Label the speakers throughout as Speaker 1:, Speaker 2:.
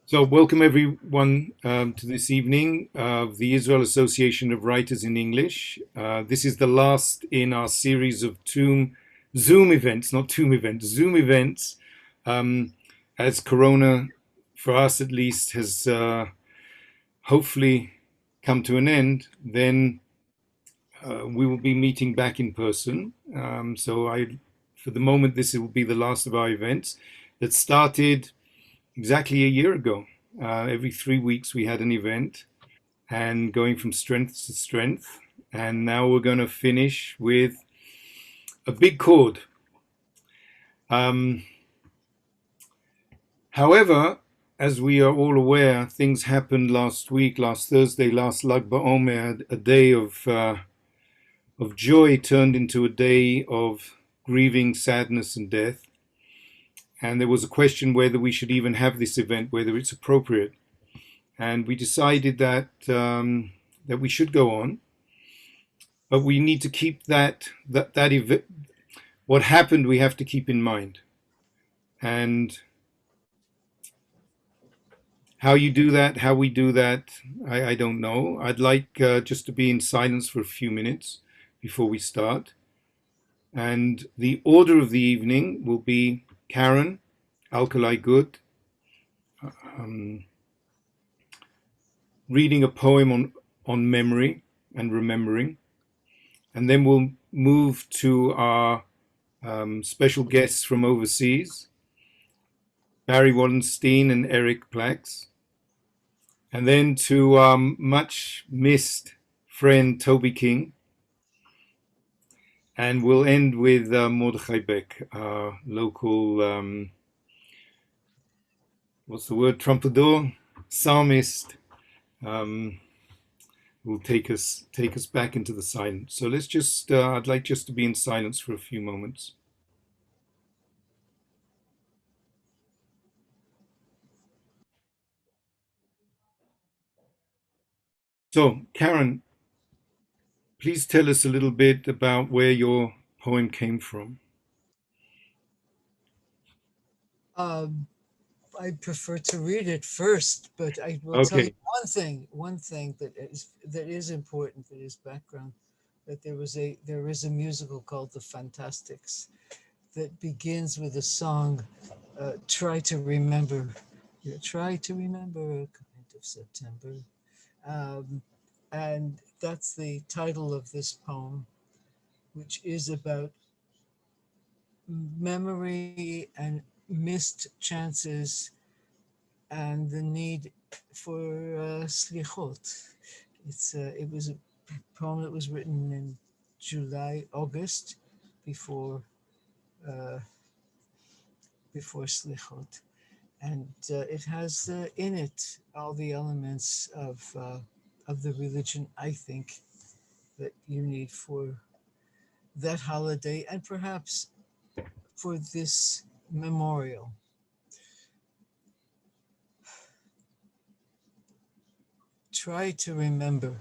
Speaker 1: So, welcome everyone to this evening of the Israel Association of Writers in English. This is the last in our series of Zoom events, not Tomb events, Zoom events, um, as Corona, for us at least, has hopefully come to an end. Then we will be meeting back in person. For the moment, this will be the last of our events that started exactly a year ago. Every 3 weeks we had an event and going from strength to strength. And now we're going to finish with a big chord. Um, However, as we are all aware, things happened last week, last Thursday, last Lag BaOmer, a day of joy turned into a day of grieving, sadness, and death. And there was a question whether we should even have this event, whether it's appropriate. And we decided that we should go on, but we need to keep that event. What happened, we have to keep in mind, and how you do that, how we do that, I don't know. I'd like just to be in silence for a few minutes before we start. And the order of the evening will be Karen, Alkalay-Gut, um, reading a poem on memory and remembering. And then we'll move to our special guests from overseas, Barry Wallenstein and Eric Plax. And then to much missed friend Toby King. And we'll end with Mordechai Beck, our local, what's the word, trumpeter, psalmist, um, will take us back into the silence. So let's just, I'd like just to be in silence for a few moments. So, Karen, please tell us a little bit about where your poem came from.
Speaker 2: Um, I prefer to read it first, but I will tell you
Speaker 1: Okay.
Speaker 2: one thing that is important, that is background, that there is a musical called The Fantastics that begins with a song, "Try to Remember." Yeah, try to remember a kind of September, um, and that's the title of this poem, which is about memory and missed chances and the need for slichot. It was a poem that was written in August, before uh, before slichot, and it has in it all the elements of the religion, I think, that you need for that holiday and perhaps for this memorial. Try to remember.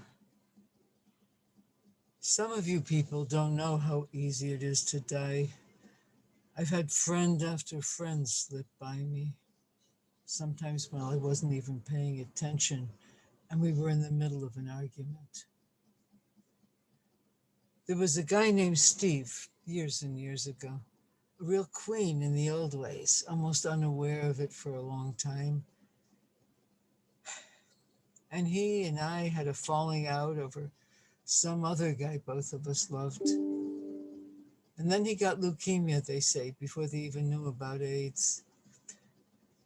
Speaker 2: Some of you people don't know how easy it is to die. I've had friend after friend slip by me, sometimes when I wasn't even paying attention and we were in the middle of an argument. There was a guy named Steve years and years ago, a real queen in the old ways, almost unaware of it for a long time. And he and I had a falling out over some other guy both of us loved. And then he got leukemia, they say, before they even knew about AIDS.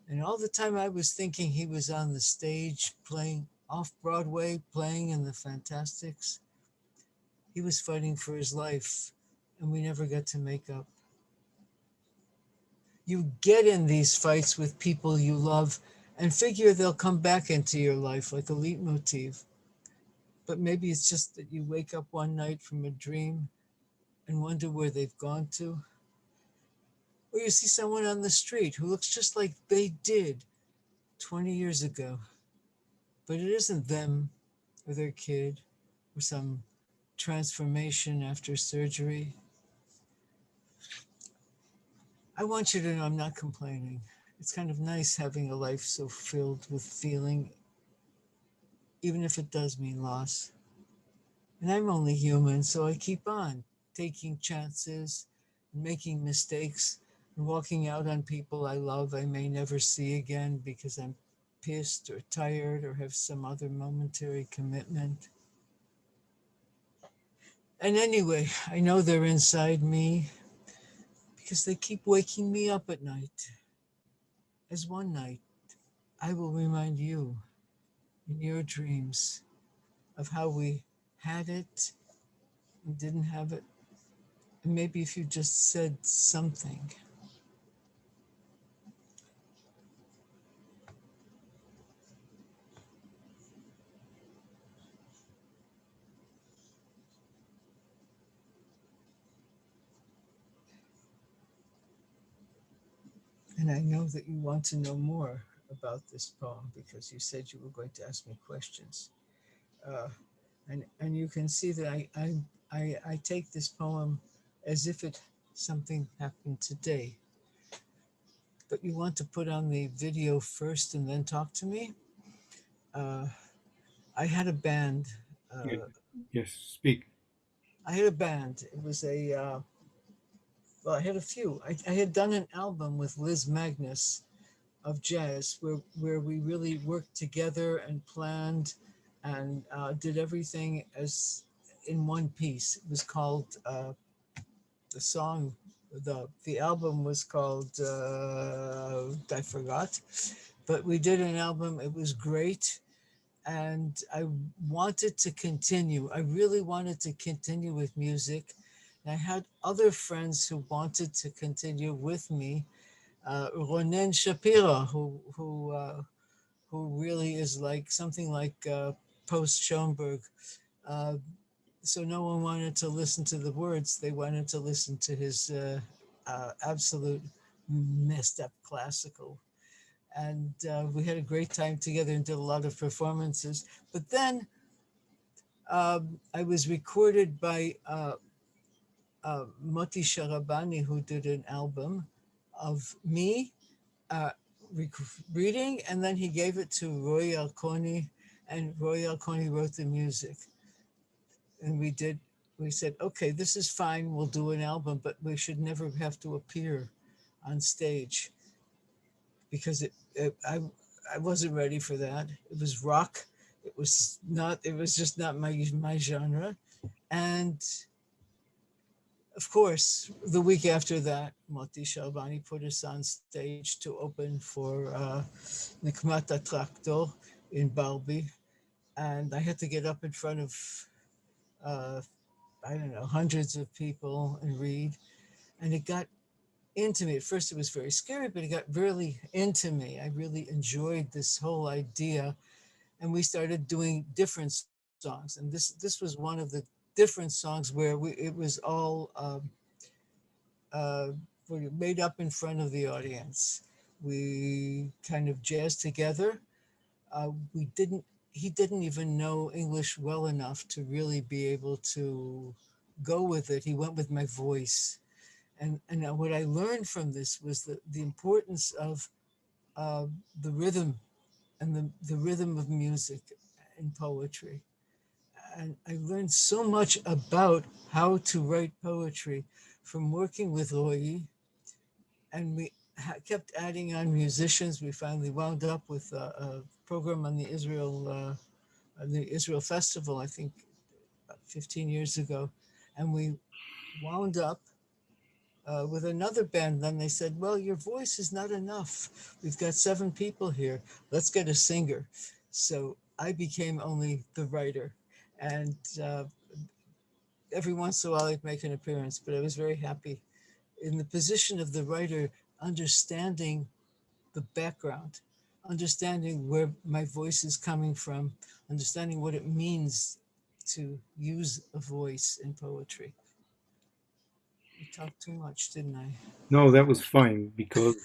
Speaker 2: And all the time I was thinking he was on the stage playing off Broadway, playing in the Fantastics. He was fighting for his life, and we never got to make up. You get in these fights with people you love and figure they'll come back into your life like a leitmotif. But maybe it's just that you wake up one night from a dream and wonder where they've gone to. Or you see someone on the street who looks just like they did 20 years ago, but it isn't them or their kid or some transformation after surgery. I want you to know I'm not complaining. It's kind of nice having a life so filled with feeling, even if it does mean loss. And I'm only human, so I keep on taking chances, making mistakes, and walking out on people I love I may never see again because I'm pissed or tired or have some other momentary commitment. And anyway, I know they're inside me because they keep waking me up at night. As one night, I will remind you in your dreams of how we had it and didn't have it. And maybe if you just said something. And I know that you want to know more about this poem because you said you were going to ask me questions. Uh, and you can see that I take this poem as if it something happened today. But you want to put on the video first and then talk to me? Uh, I had a band.
Speaker 1: Yes,
Speaker 2: Uh,
Speaker 1: yes, speak.
Speaker 2: I had a band. It was a, well, I had a few. I had done an album with Liz Magnus of jazz where we really worked together and planned and did everything as in one piece. It was called the song, the album was called I forgot, but we did an album. It was great, and I wanted to continue. I really wanted to continue with music. And I had other friends who wanted to continue with me. Ronen Shapira, who really is like something like post Schoenberg. Uh, so no one wanted to listen to the words; they wanted to listen to his absolute messed up classical. And we had a great time together and did a lot of performances. But then I was recorded by Moti Sharabani, who did an album of me uh, rec- reading, and then he gave it to Roy Alconi, and Roy Alconi wrote the music. And we said, okay, this is fine, we'll do an album, but we should never have to appear on stage because I wasn't ready for that. It was rock. It was just not my genre. And of course, the week after that, Moti Shalbani put us on stage to open for Nikmata Traktor in Balbi. And I had to get up in front of, uh, I don't know, hundreds of people and read. And it got into me. At first, it was very scary, but it got really into me. I really enjoyed this whole idea. And we started doing different songs. And this was one of the different songs where it was all uh, made up in front of the audience. We kind of jazzed together. We didn't. He didn't even know English well enough to really be able to go with it. He went with my voice, and what I learned from this was the importance of uh, the rhythm and the rhythm of music in poetry. And I learned so much about how to write poetry from working with Roy, and we kept adding on musicians. We finally wound up with a program on the Israel Festival, I think about 15 years ago, and we wound up with another band. Then they said, "Well, your voice is not enough. We've got 7 people here. Let's get a singer." So I became only the writer, and every once in a while I'd make an appearance. But I was very happy in the position of the writer, understanding the background, understanding where my voice is coming from, understanding what it means to use a voice in poetry. I talked too much, didn't I?
Speaker 1: No, that was fine because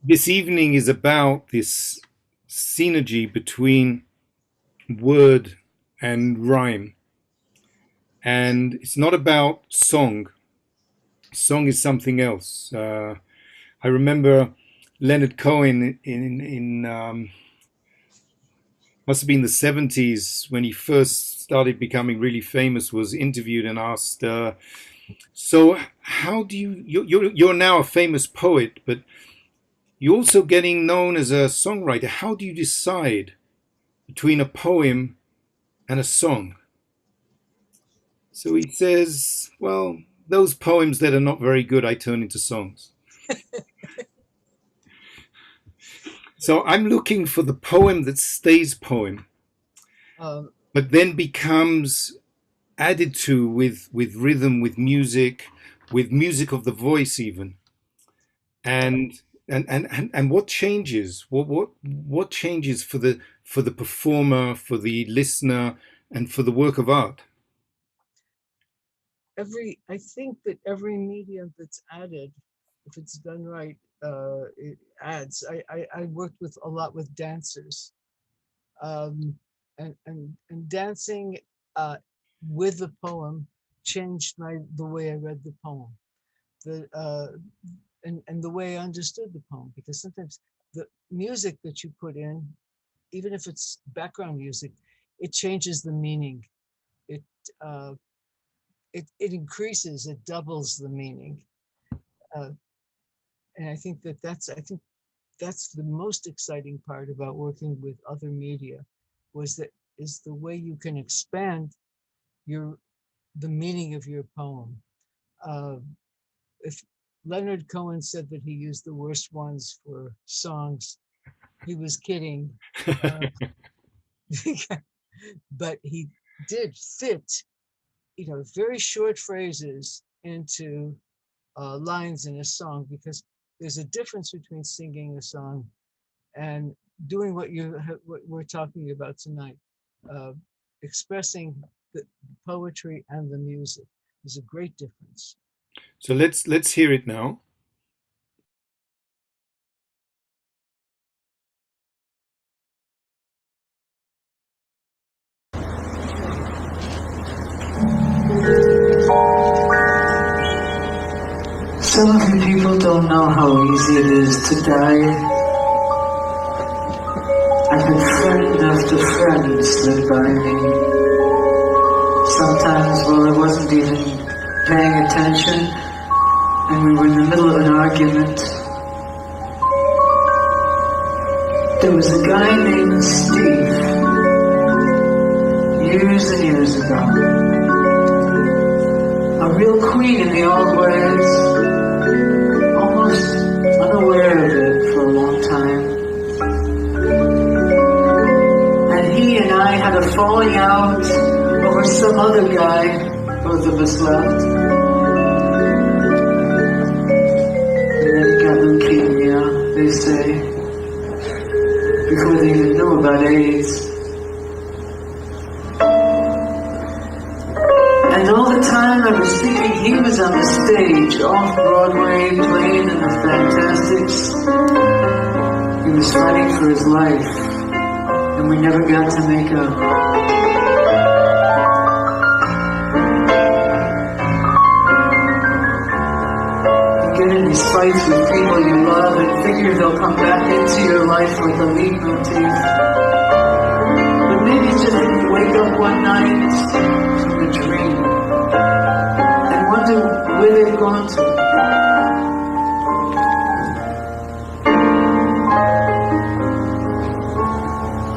Speaker 1: this evening is about this synergy between word and rhyme. And it's not about song, Song is something else. I remember Leonard Cohen in must have been the 70s when he first started becoming really famous, was interviewed and asked, so how do you're now a famous poet, but you're also getting known as a songwriter. How do you decide between a poem and a song? So he says, well, those poems that are not very good, I turn into songs. So I'm looking for the poem that stays poem, but then becomes added to with rhythm, with music of the voice even. And what changes? What changes for the performer, for the listener, and for the work of art?
Speaker 2: I think that every medium that's added, if it's done right, it adds. I worked with a lot with dancers, and dancing with the poem changed the way I read the poem, and the way I understood the poem, because sometimes the music that you put in, even if it's background music, it changes the meaning. It it increases, it doubles the meaning, and I think that's the most exciting part about working with other media, is the way you can expand the meaning of your poem. If Leonard Cohen said that he used the worst ones for songs, he was kidding. But he did fit, very short phrases into lines in a song, because there's a difference between singing a song and doing what we're talking about tonight, expressing the poetry and the music. There's a great difference.
Speaker 1: So let's hear it now.
Speaker 3: Some of you people don't know how easy it is to die. I've had friend after friend slip by me. Sometimes while I wasn't even paying attention, and we were in the middle of an argument. There was a guy named Steve, years and years ago. A real queen in the old ways, almost unaware of it for a long time. And he and I had a falling out over some other guy, both of us left. And then he got leukemia, they say, before they even knew about AIDS. And all the time I was thinking he was on the stage, off-Broadway, playing in the Fantastics. He was fighting for his life, and we never got to make up. You get in these fights with people you love and figure they'll come back into your life like a leitmotif. But maybe just wake up one night from a dream and wonder where they've gone to.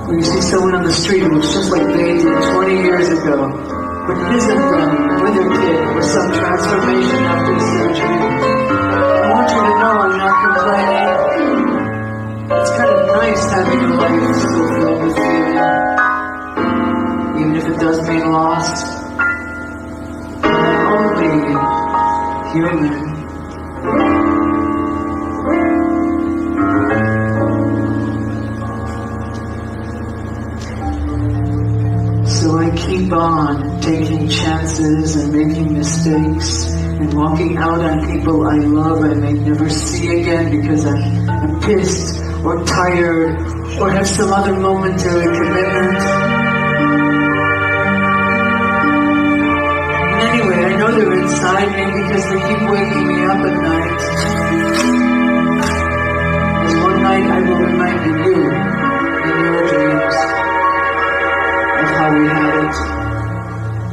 Speaker 3: When you see someone on the street who looks just like they did 20 years ago, but it isn't them with their kid or some transformation after surgery, I want you to know I'm not complaining. It's kind of nice having a life still filled with feeling, even if it does mean loss. I'm only human. So I keep on taking chances and making mistakes and walking out on people I love I may never see again because I'm pissed or tired or have some other momentary commitment. And anyway, I know there are inside me because they keep waking me up at night. As one night I will remind you in your dreams of how we had it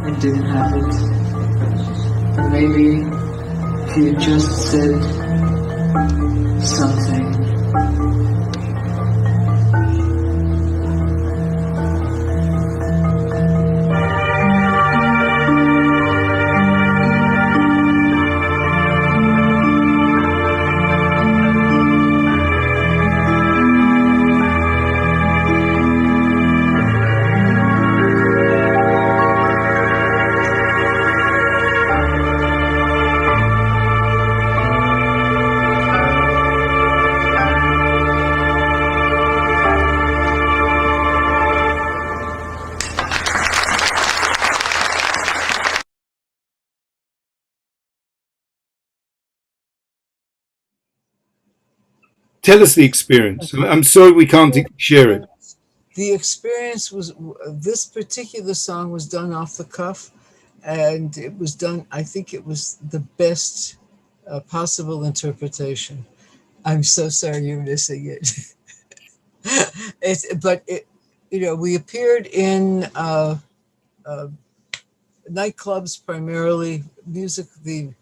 Speaker 3: and didn't have it. And maybe if you had just said something.
Speaker 1: Tell us the experience. I'm sorry we can't share it.
Speaker 2: The experience was, this particular song was done off the cuff, and it was done, I think it was the best possible interpretation. I'm so sorry you're missing it. We appeared in nightclubs primarily, the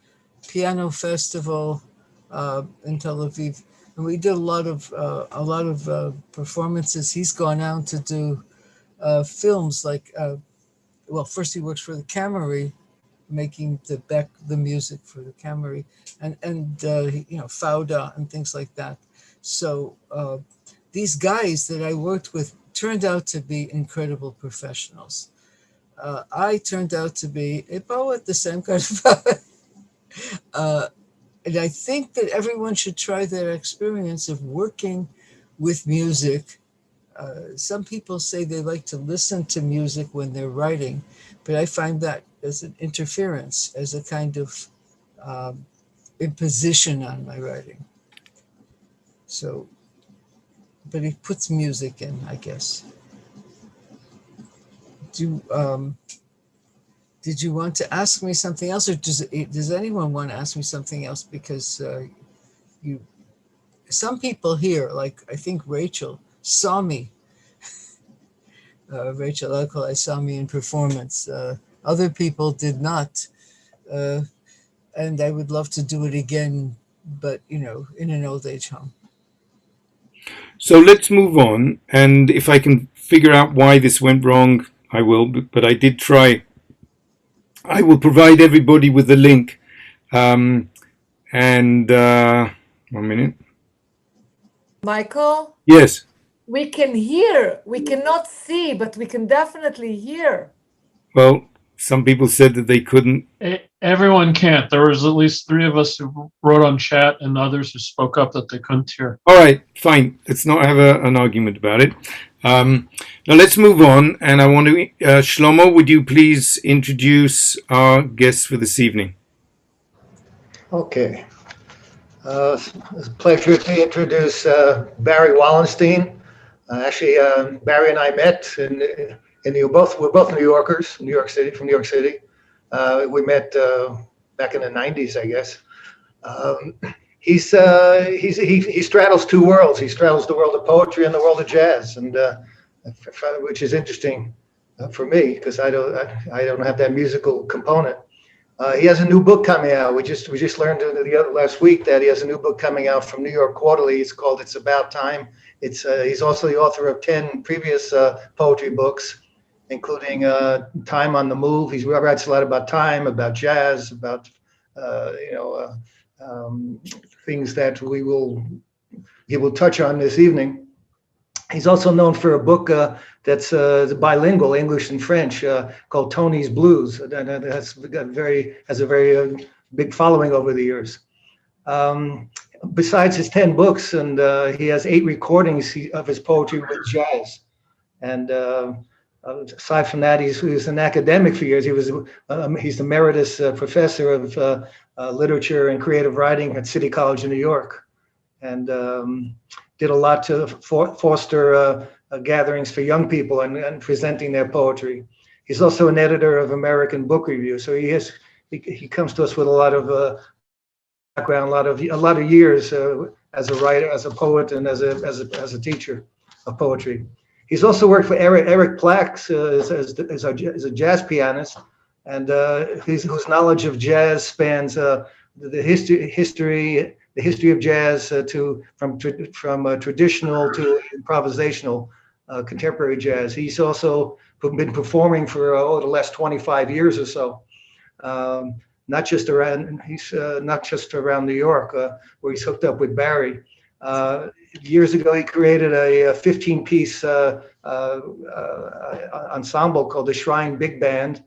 Speaker 2: piano festival in Tel Aviv, and we did a lot of performances. He's gone out to do films like, first he works for the Camry, making the music for the Camry, and Fauda and things like that. So these guys that I worked with turned out to be incredible professionals. I turned out to be a poet, the same kind of poet. And I think that everyone should try that experience of working with music. Some people say they like to listen to music when they're writing, but I find that as an interference, as a kind of imposition on my writing. So, but he puts music in, I guess. Did you want to ask me something else, or does anyone want to ask me something else? Because some people here, like I think Rachel, saw me. Rachel Alkalay saw me in performance. Other people did not, and I would love to do it again, but in an old age home.
Speaker 1: So let's move on, and if I can figure out why this went wrong, I will. But I did try. I will provide everybody with the link. And 1 minute.
Speaker 4: Michael?
Speaker 1: Yes.
Speaker 4: We can hear. We cannot see, but we can definitely hear.
Speaker 1: Well, some people said that they couldn't.
Speaker 5: Everyone can't. There was at least 3 of us who wrote on chat and others who spoke up that they couldn't hear.
Speaker 1: All right, fine. Let's not have an argument about it. Now let's move on. And I want to, Shlomo, would you please introduce our guests for this evening?
Speaker 6: Okay. It's a pleasure to introduce Barry Wallenstein. Actually, Barry and I met we're both New Yorkers, from New York City. We met back in the 90s, I guess. He straddles 2 worlds. He straddles the world of poetry and the world of jazz, and which is interesting for me because I don't have that musical component. He has a new book coming out. We just learned last week that he has a new book coming out from New York Quarterly. It's called "It's About Time." He's also the author of 10 previous poetry books, including Time on the Move. He writes a lot about time, about jazz, about things that he will touch on this evening. He's also known for a book that's bilingual, English and French, called Tony's Blues. That has a very big following over the years. Besides his 10 books, and he has 8 recordings of his poetry with jazz. And aside from that, he was an academic for years. He's emeritus professor of literature and creative writing at City College in New York, and did a lot to foster gatherings for young people and presenting their poetry. He's also an editor of American Book Review, so he has he comes to us with a lot of background, a lot of years as a writer, as a poet, and as a teacher of poetry. He's also worked for Eric Plax as a jazz pianist, and whose knowledge of jazz spans the history of jazz from traditional to improvisational contemporary jazz. He's also been performing for the last 25 years or so. Not just around New York, where he's hooked up with Barry. Years ago, he created a 15-piece ensemble called the Shrine Big Band.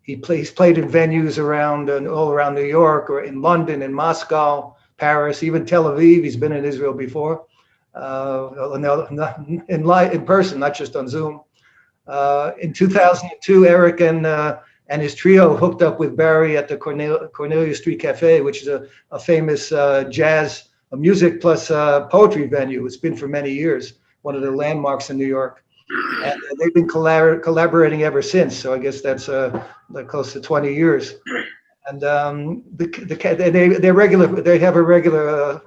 Speaker 6: He's played in venues all around New York, or in London, in Moscow, Paris, even Tel Aviv. He's been in Israel before, in person, not just on Zoom. In 2002, Eric and his trio hooked up with Barry at the Cornelia Street Cafe, which is a famous jazz music plus poetry venue. It's been for many years, one of the landmarks in New York. And they've been collaborating ever since. So I guess that's close to 20 years. And they have a regular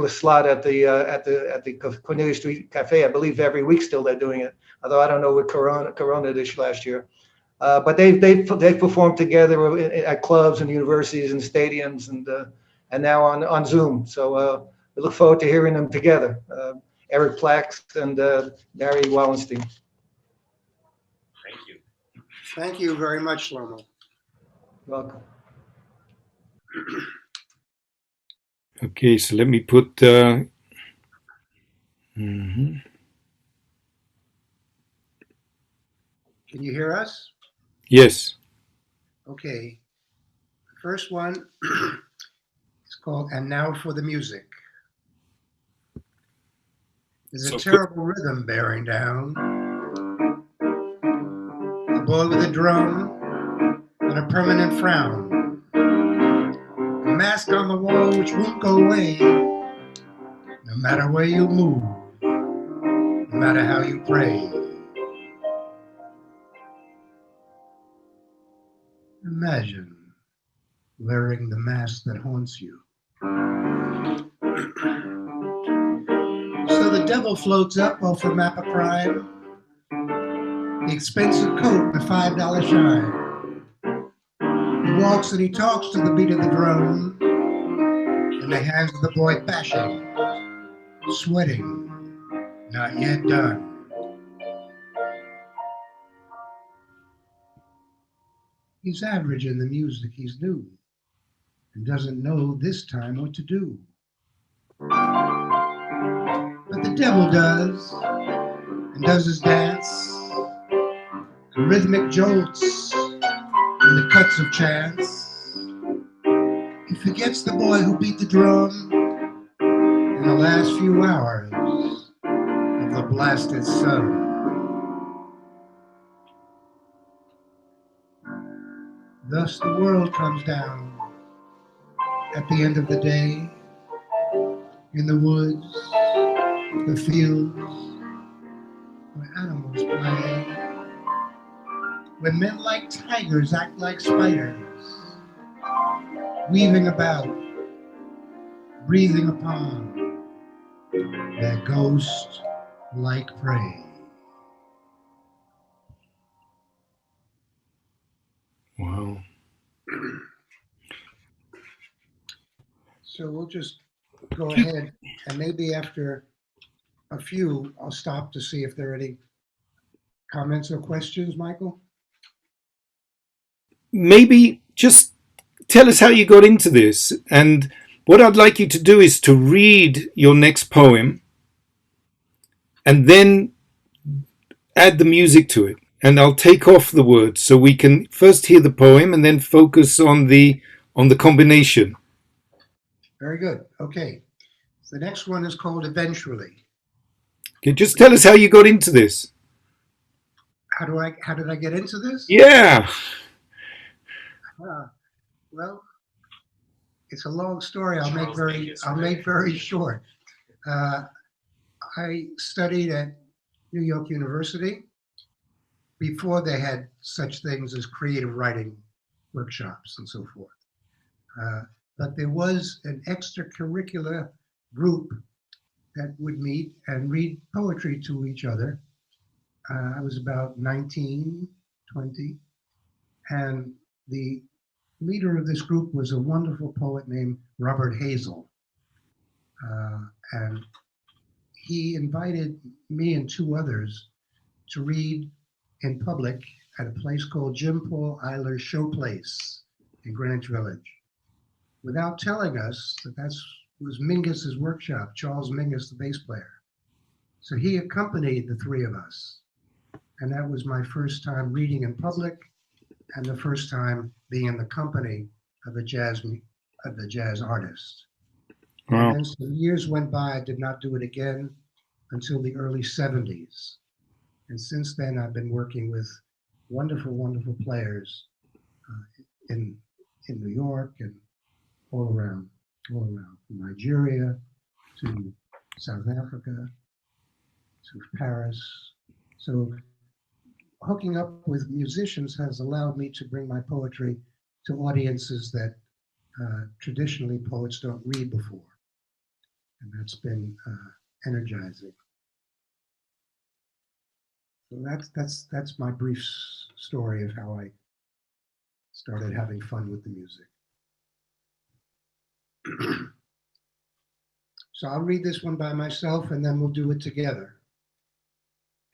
Speaker 6: slot at the Cornelia Street Cafe. I believe every week still they're doing it. Although I don't know with Corona this last year. But they've performed together at clubs and universities and stadiums and now on Zoom. So we look forward to hearing them together. Eric Plax and Barry Wallenstein.
Speaker 7: Thank you.
Speaker 8: Thank you very much, Shlomo.
Speaker 6: Welcome.
Speaker 1: Okay, so let me put.
Speaker 7: Can you hear us?
Speaker 1: Yes.
Speaker 7: Okay. The first one is called "And Now for the Music." There's a terrible rhythm bearing down. A boy with a drum and a permanent frown. A mask on the wall which won't go away. No matter where you move, no matter how you pray. Imagine wearing the mask that haunts you. So the devil floats up off a map of crime. The expensive coat and the $5 shine. He walks and he talks to the beat of the drum. And the hands of the boy bashing, sweating, not yet done. He's average in the music he's new and doesn't know this time what to do. But the devil does, and does his dance, the rhythmic jolts and the cuts of chance. He forgets the boy who beat the drum in the last few hours of the blasted sun. Thus the world comes down at the end of the day, in the woods, the fields, where animals play, where men like tigers act like spiders, weaving about, breathing upon their ghost-like prey.
Speaker 1: Wow.
Speaker 7: So we'll just go ahead, and maybe after a few, I'll stop to see if there are any comments or questions, Michael?
Speaker 1: Maybe just tell us how you got into this. And what I'd like you to do is to read your next poem and then add the music to it. And I'll take off the words so we can first hear the poem and then focus on the combination.
Speaker 7: Very good. Okay. The next one is called Eventually.
Speaker 1: Okay, just tell us how you got into this.
Speaker 7: How did I get into this?
Speaker 1: Yeah.
Speaker 7: Well, it's a long story. I'll make very short. I studied at New York University before they had such things as creative writing workshops and so forth. But there was an extracurricular group that would meet and read poetry to each other. I was about 19, 20, and the leader of this group was a wonderful poet named Robert Hazel. And he invited me and two others to read in public at a place called Jim Paul Eiler's Show Place in Greenwich Village, without telling us that that was Mingus's workshop, Charles Mingus, the bass player. So he accompanied the three of us. And that was my first time reading in public and the first time being in the company of a jazz artist.
Speaker 1: Wow.
Speaker 7: And then some years went by, I did not do it again until the early 70s. And since then, I've been working with wonderful, wonderful players in New York and all around, from Nigeria to South Africa to Paris. So hooking up with musicians has allowed me to bring my poetry to audiences that traditionally poets don't read before. And that's been energizing. So that's my brief story of how I started having fun with the music. So I'll read this one by myself and then we'll do it together.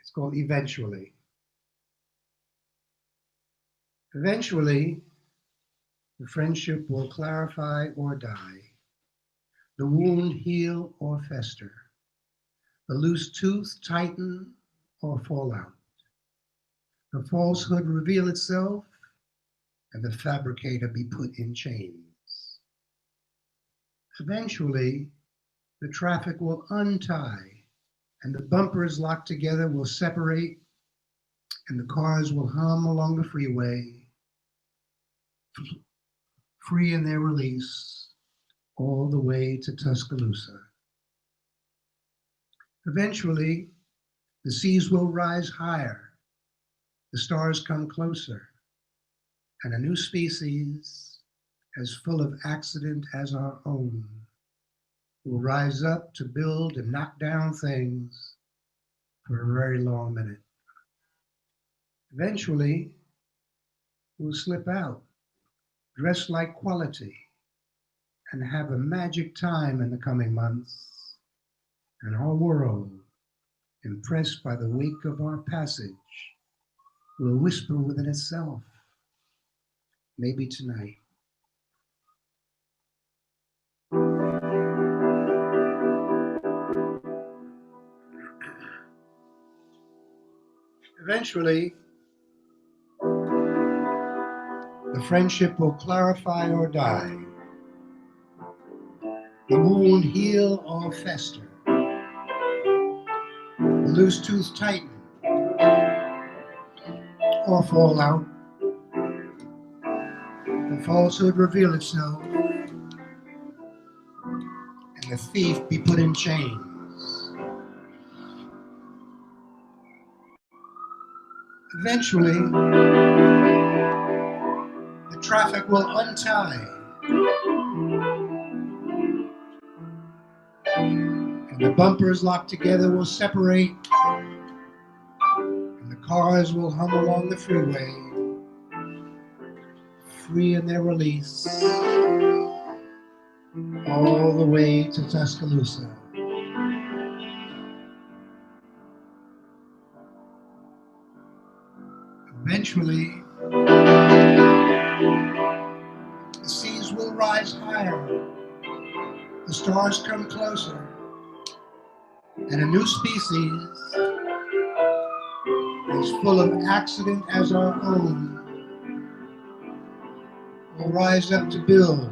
Speaker 7: It's called Eventually. Eventually, the friendship will clarify or die, the wound heal or fester, the loose tooth tighten or fall out, the falsehood reveal itself, and the fabricator be put in chains. Eventually, the traffic will untie, and the bumpers locked together will separate, and the cars will hum along the freeway, free in their release, all the way to Tuscaloosa. Eventually, the seas will rise higher, the stars come closer, and a new species, as full of accident as our own, will rise up to build and knock down things for a very long minute. Eventually, we'll slip out, dressed like quality, and have a magic time in the coming months, and our world, impressed by the wake of our passage, will whisper within itself, maybe tonight. Eventually, the friendship will clarify or die, the wound heal or fester, the loose tooth tighten or fall out, the falsehood reveal itself, and the thief be put in chains. Eventually, the traffic will untie, and the bumpers locked together will separate, and the cars will hum along the freeway, free in their release, all the way to Tuscaloosa. Eventually, the seas will rise higher, the stars come closer, and a new species, as full of accident as our own, will rise up to build,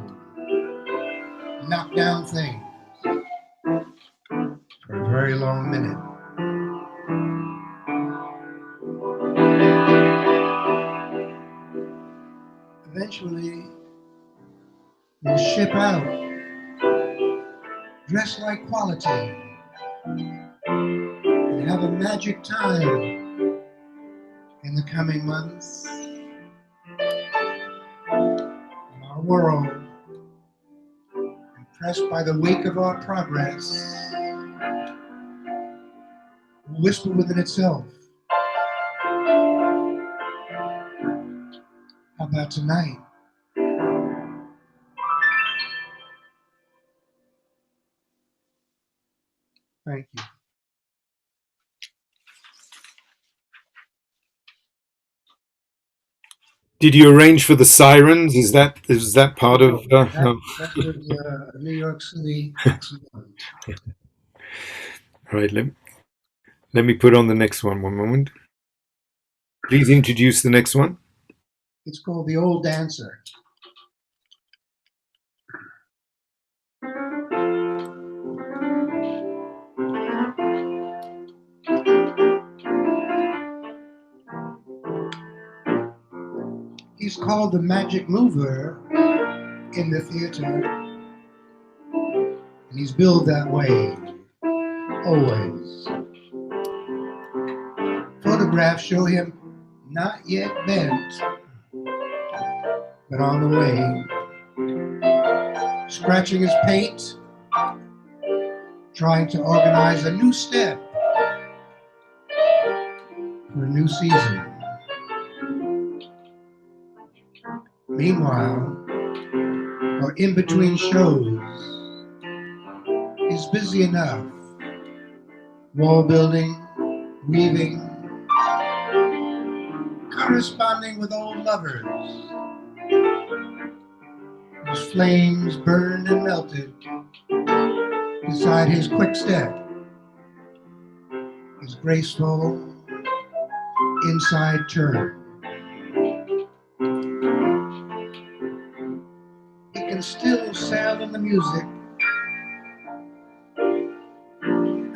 Speaker 7: knock down things for a very long minute. Eventually, we'll ship out, dressed like quality, and have a magic time in the coming months, world, impressed by the wake of our progress, will whisper within itself, how about tonight? Thank you.
Speaker 1: Did you arrange for the sirens? Is that part of?
Speaker 7: That was a New York City accident.
Speaker 1: All right, let me put on the next one. One moment. Please introduce the next one.
Speaker 7: It's called The Old Dancer. He's called the magic mover in the theater, and he's billed that way, always. Photographs show him not yet bent, but on the way, scratching his paint, trying to organize a new step for a new season. Meanwhile, or in between shows, he's busy enough, wall building, weaving, corresponding with old lovers whose flames burned and melted beside his quick step, his graceful inside turn. He can still sail in the music,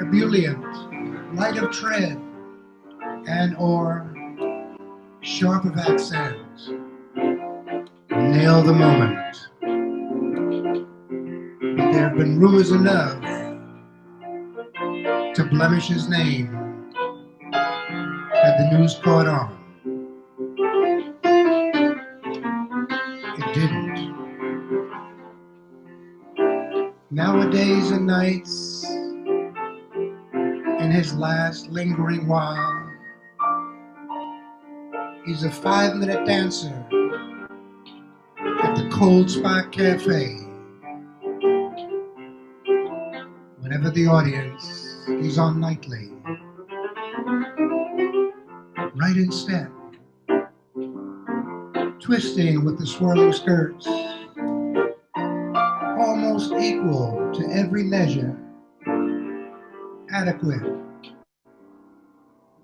Speaker 7: ebullient, light of tread, and or sharp of accent. Nail the moment. But there have been rumors enough to blemish his name had the news caught on. It didn't. Nowadays and nights, in his last lingering while, he's a 5-minute dancer at the Cold Spot Cafe. Whenever the audience, he's on nightly, right in step, twisting with the swirling skirts, almost equal to every measure, adequate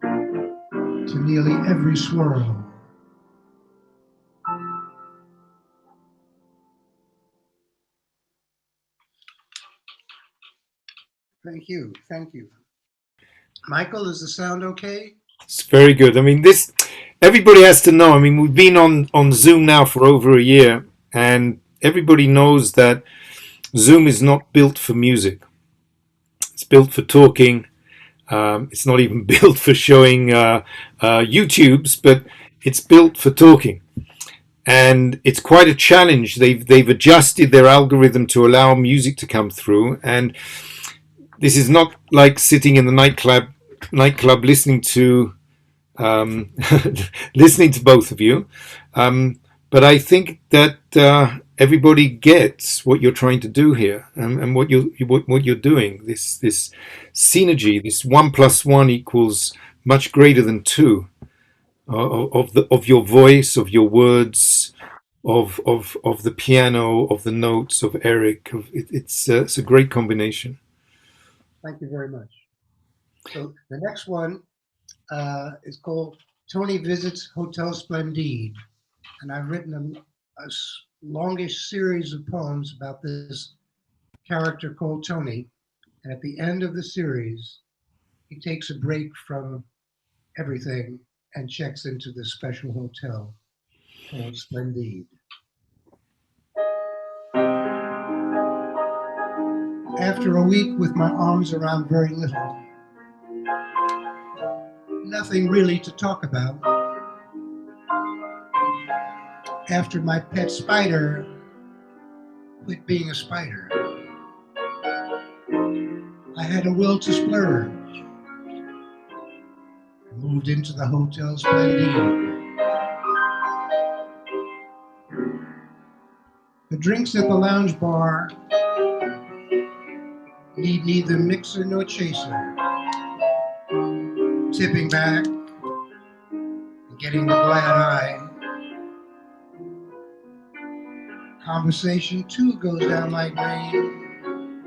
Speaker 7: to nearly every swirl. Thank you, thank you. Michael, is the sound okay?
Speaker 1: It's very good. I mean, everybody has to know. I mean, we've been on Zoom now for over a year, and everybody knows that Zoom is not built for music. It's built for talking. It's not even built for showing YouTubes, but it's built for talking. And it's quite a challenge. They've adjusted their algorithm to allow music to come through, and this is not like sitting in the nightclub listening to listening to both of you. But I think that everybody gets what you're trying to do here, and what you're doing. This synergy, this 1 + 1 equals much greater than 2 of your voice, of your words, of the piano, of the notes, of Eric. It's a great combination.
Speaker 7: Thank you very much. So the next one is called Tony Visits Hotel Splendid. And I've written a longish series of poems about this character called Tony. And at the end of the series, he takes a break from everything and checks into this special hotel called Splendid. After a week with my arms around very little, nothing really to talk about. After my pet spider quit being a spider. I had a will to splurge. I moved into the Hotel Splendid. The drinks at the lounge bar need neither mixer nor chaser. Tipping back and getting the glad eye. Conversation too goes down like rain,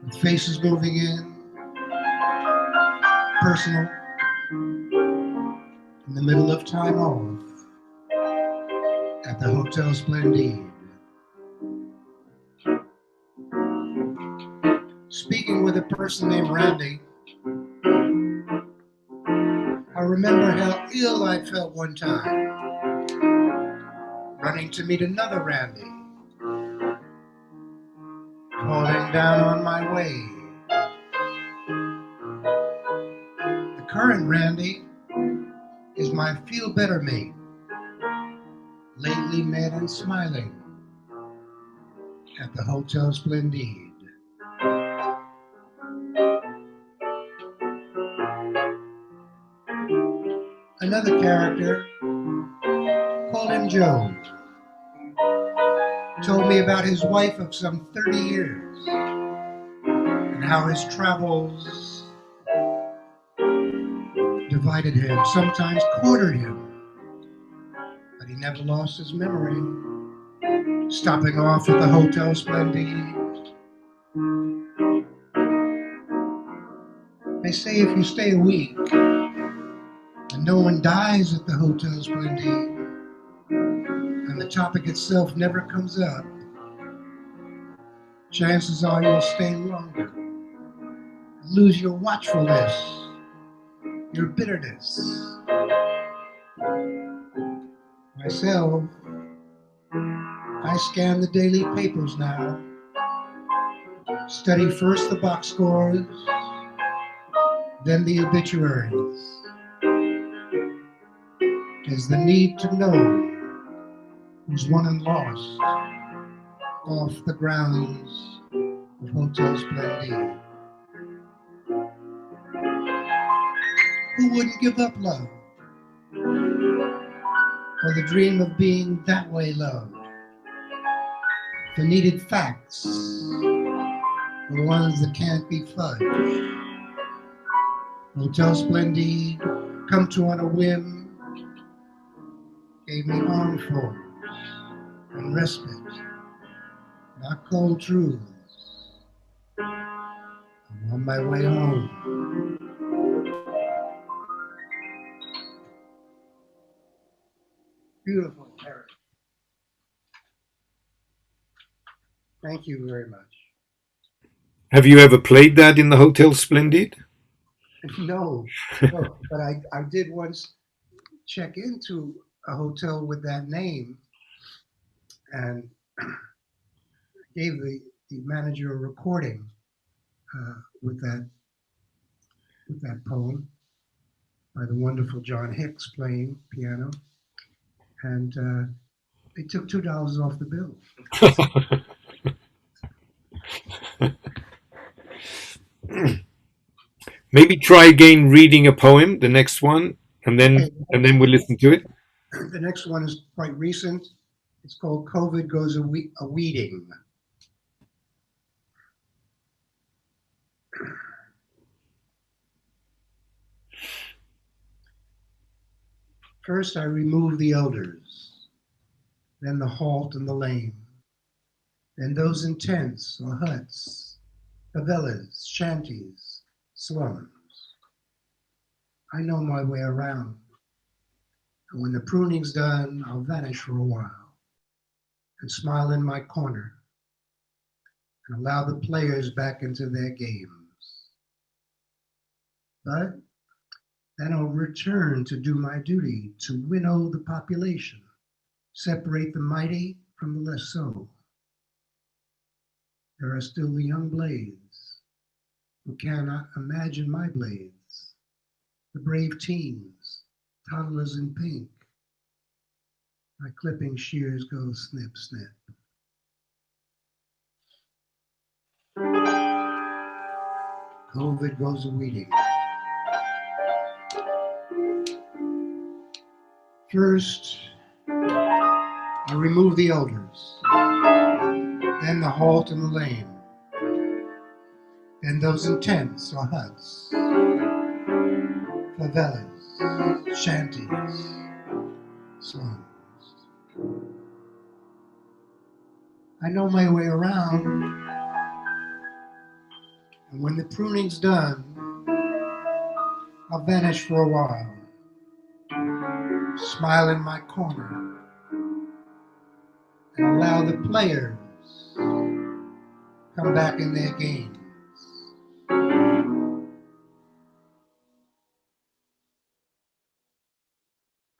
Speaker 7: with faces moving in, personal, in the middle of time off at the Hotel Splendid. Speaking with a person named Randy, I remember how ill I felt one time, running to meet another Randy, falling down on my way. The current Randy is my feel-better mate, lately met and smiling at the Hotel Splendid. Another character, called him Joe, told me about his wife of some 30 years and how his travels divided him, sometimes quartered him, but he never lost his memory, stopping off at the Hotel Splendid. They say if you stay a week and no one dies at the Hotel Splendid, and the topic itself never comes up, chances are you'll stay longer, lose your watchfulness, your bitterness. Myself, I scan the daily papers now, study first the box scores, then the obituaries. There's the need to know who's won and lost off the grounds of Hotel Splendid. Who wouldn't give up love or the dream of being that way loved? The needed facts, the ones that can't be fudged. Hotel Splendid, come to on a whim, gave me armfuls and respite, not cold truths. I'm on my way home. Beautiful, Eric. Thank you very much.
Speaker 1: Have you ever played that in the Hotel Splendid?
Speaker 7: No, but I did once check into a hotel with that name and gave the manager a recording with that poem by the wonderful John Hicks playing piano, and they took $2 off the bill.
Speaker 1: Maybe try again reading a poem, the next one, and then we'll listen to it.
Speaker 7: The next one is quite recent. It's called COVID Goes A-Weeding. First, I remove the elders, then the halt and the lame, then those in tents or huts, favelas, shanties, slums. I know my way around, and when the pruning's done, I'll vanish for a while and smile in my corner and allow the players back into their games. But then I'll return to do my duty, to winnow the population, separate the mighty from the less so. There are still the young blades who cannot imagine my blades, the brave teens, toddlers in pink. My clipping shears go snip, snip. COVID goes a-weeding. First, I remove the elders, then the halt and the lame, then those in tents or huts, favelas, shanties, slums. I know my way around, and when the pruning's done, I'll vanish for a while, smile in my corner, and allow the players come back in their games.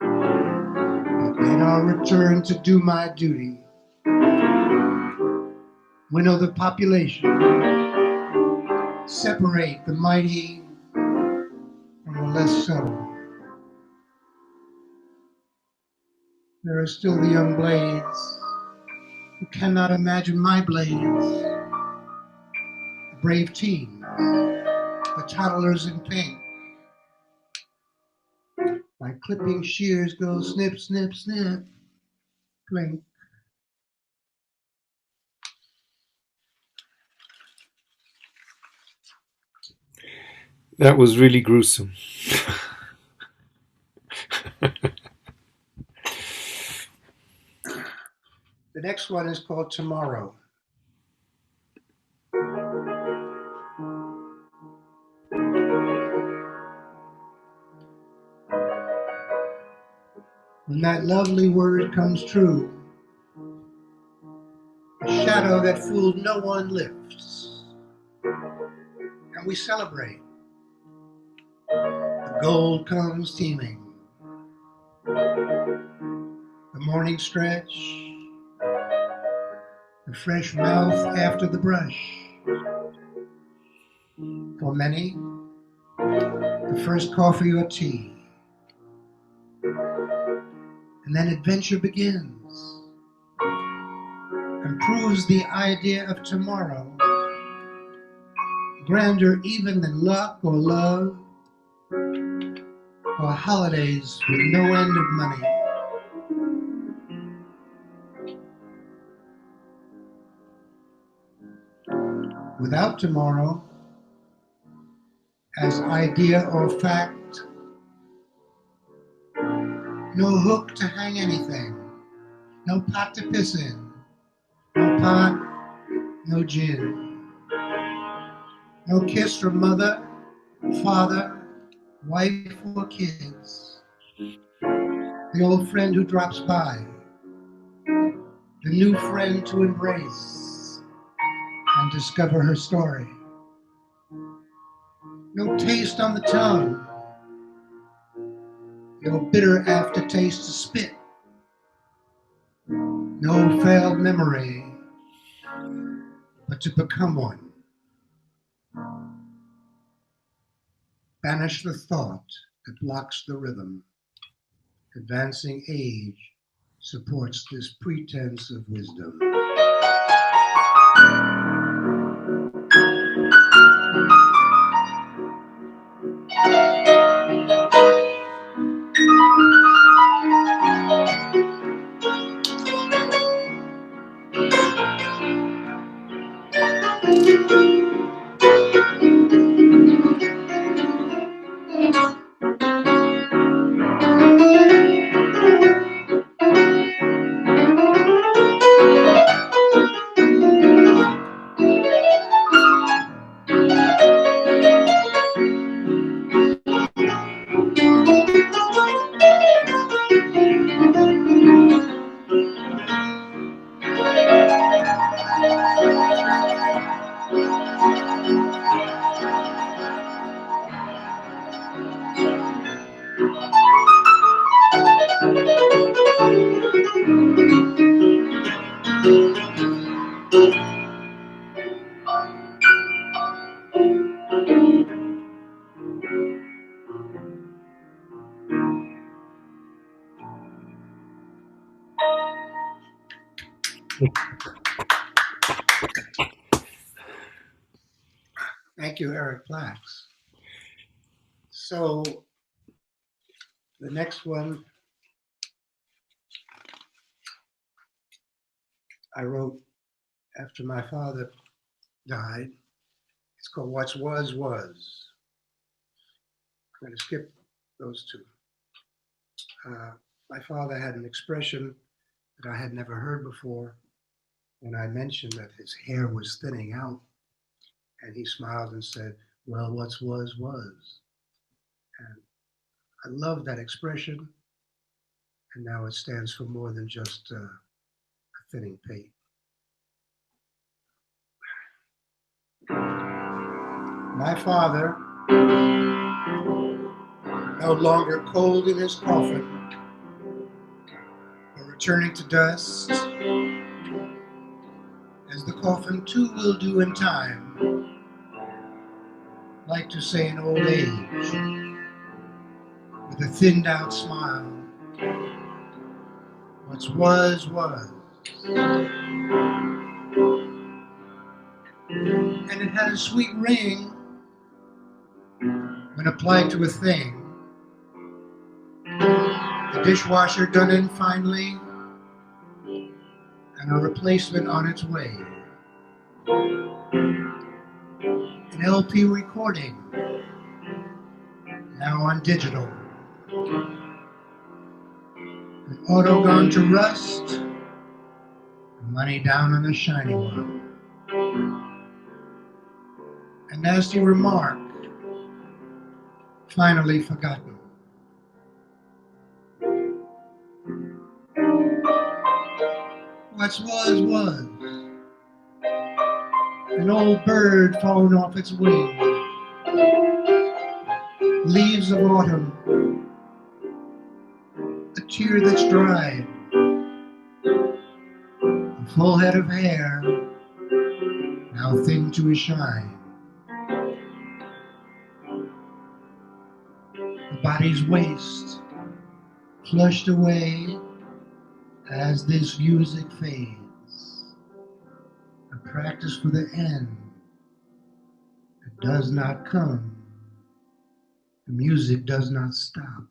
Speaker 7: But then I'll return to do my duty, winnow the population, separate the mighty from the less so. There are still the young blades who cannot imagine my blades, the brave teens, the toddlers in pink. My clipping shears go snip, snip, snip, clink.
Speaker 1: That was really gruesome.
Speaker 7: The next one is called Tomorrow. When that lovely word comes true, a shadow that fooled no one lifts, and we celebrate. The gold comes teeming. The morning stretch, the fresh mouth after the brush. For many, the first coffee or tea. And then adventure begins and proves the idea of tomorrow grander even than luck or love or holidays with no end of money. Without tomorrow, as idea or fact, no hook to hang anything, no pot to piss in, no pot, no gin, no kiss from mother, father, wife, or kids, the old friend who drops by, the new friend to embrace and discover her story. No taste on the tongue, no bitter aftertaste to spit, no failed memory, but to become one. Banish the thought that blocks the rhythm. Advancing age supports this pretense of wisdom. Thank you, Eric Plax. So the next one I wrote after my father died. It's called What's Was Was. I'm going to skip those two. My father had an expression that I had never heard before when I mentioned that his hair was thinning out. And he smiled and said, well, what's was, was. And I love that expression. And now it stands for more than just a thinning pate. My father, no longer cold in his coffin, or returning to dust, as the coffin too will do in time, like to say in old age, with a thinned out smile, what's was, was. And it had a sweet ring when applied to a thing. The dishwasher done in finely, and a replacement on its way. An LP recording, now on digital. An auto gone to rust, money down on a shiny one. A nasty remark, finally forgotten. What's was, was. An old bird fallen off its wing. Leaves of autumn. A tear that's dried. A full head of hair, now thin to a shine. The body's waste, flushed away as this music fades. A practice for the end that does not come. The music does not stop.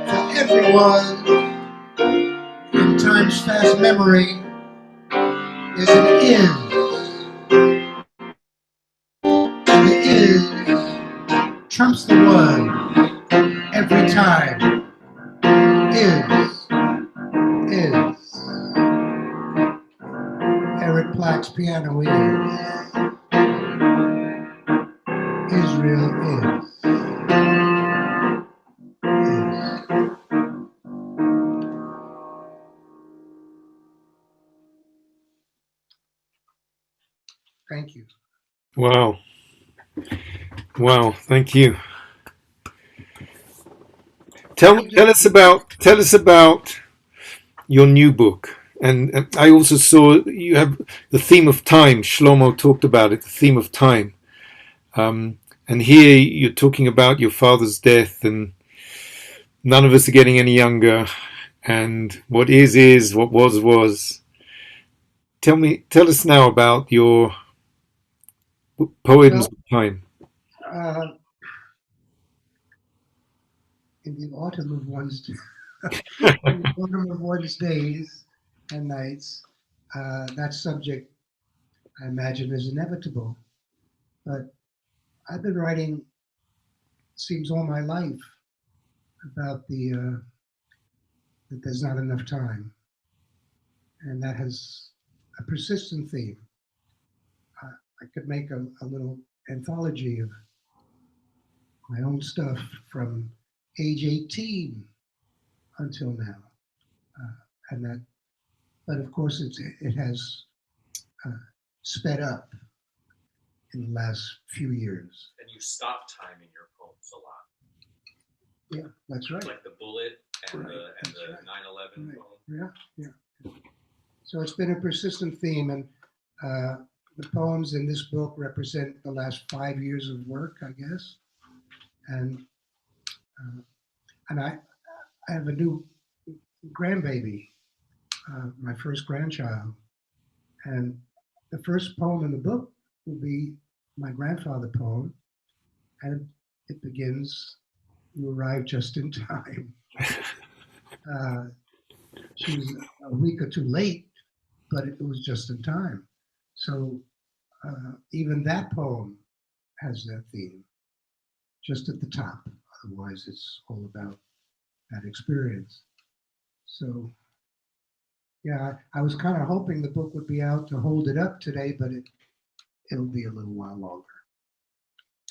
Speaker 7: For everyone, in time's fast memory, is an is. And the is trumps the was every time. Is. Eric Plack's piano is. Israel is. Thank you.
Speaker 1: Wow. Wow. Thank you. Tell us about your new book. And I also saw you have the theme of time. Shlomo talked about it, the theme of time. And here you're talking about your father's death, and none of us are getting any younger. And what is, what was. Tell us now about your poems of time.
Speaker 7: In the autumn of one's days and nights, that subject, I imagine, is inevitable. But I've been writing, seems all my life, about that there's not enough time, and that has a persistent theme. I could make a little anthology of my own stuff from age 18 until now, and that. But of course, it has sped up in the last few years.
Speaker 9: And you stop time in your poems a lot.
Speaker 7: Yeah, that's right.
Speaker 9: Like the bullet and
Speaker 7: Right,
Speaker 9: the 9/11
Speaker 7: right.
Speaker 9: poem.
Speaker 7: Yeah. So it's been a persistent theme, and the poems in this book represent the last 5 years of work, I guess. And I have a new grandbaby, my first grandchild, and the first poem in the book will be my grandfather poem, and it begins, "You arrived just in time." She was a week or two late, but it was just in time. So even that poem has that theme, just at the top. Otherwise, it's all about that experience. So, yeah, I was kind of hoping the book would be out to hold it up today, but it'll be a little while longer.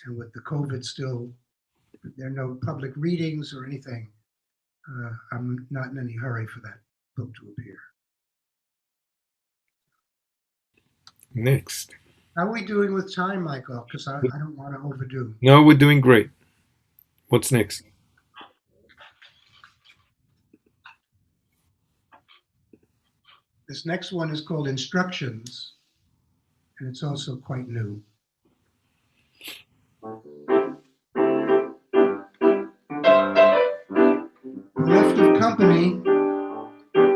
Speaker 7: And with the COVID still, there are no public readings or anything. I'm not in any hurry for that book to appear.
Speaker 1: Next.
Speaker 7: How are we doing with time, Michael? Because I don't want to overdo.
Speaker 1: No, we're doing great. What's next?
Speaker 7: This next one is called Instructions, and it's also quite new. Bereft of company,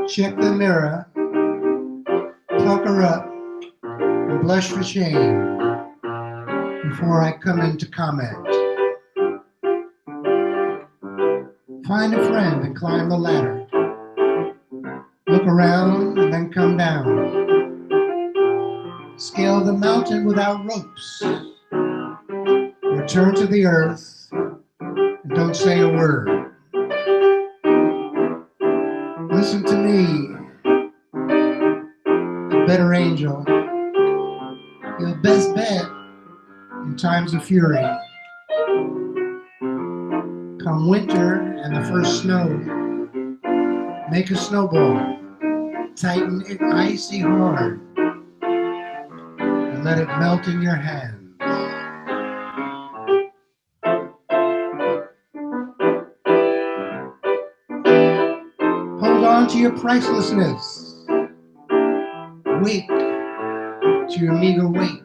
Speaker 7: check the mirror, pucker up, and blush for shame before I come in to comment. Find a friend and climb the ladder. Look around and then come down. Scale the mountain without ropes. Return to the earth and don't say a word. Listen to me, a better angel. Your best bet in times of fury. Come winter and the first snow, make a snowball, tighten it icy hard, and let it melt in your hands. Hold on to your pricelessness. Wake to your meager weight.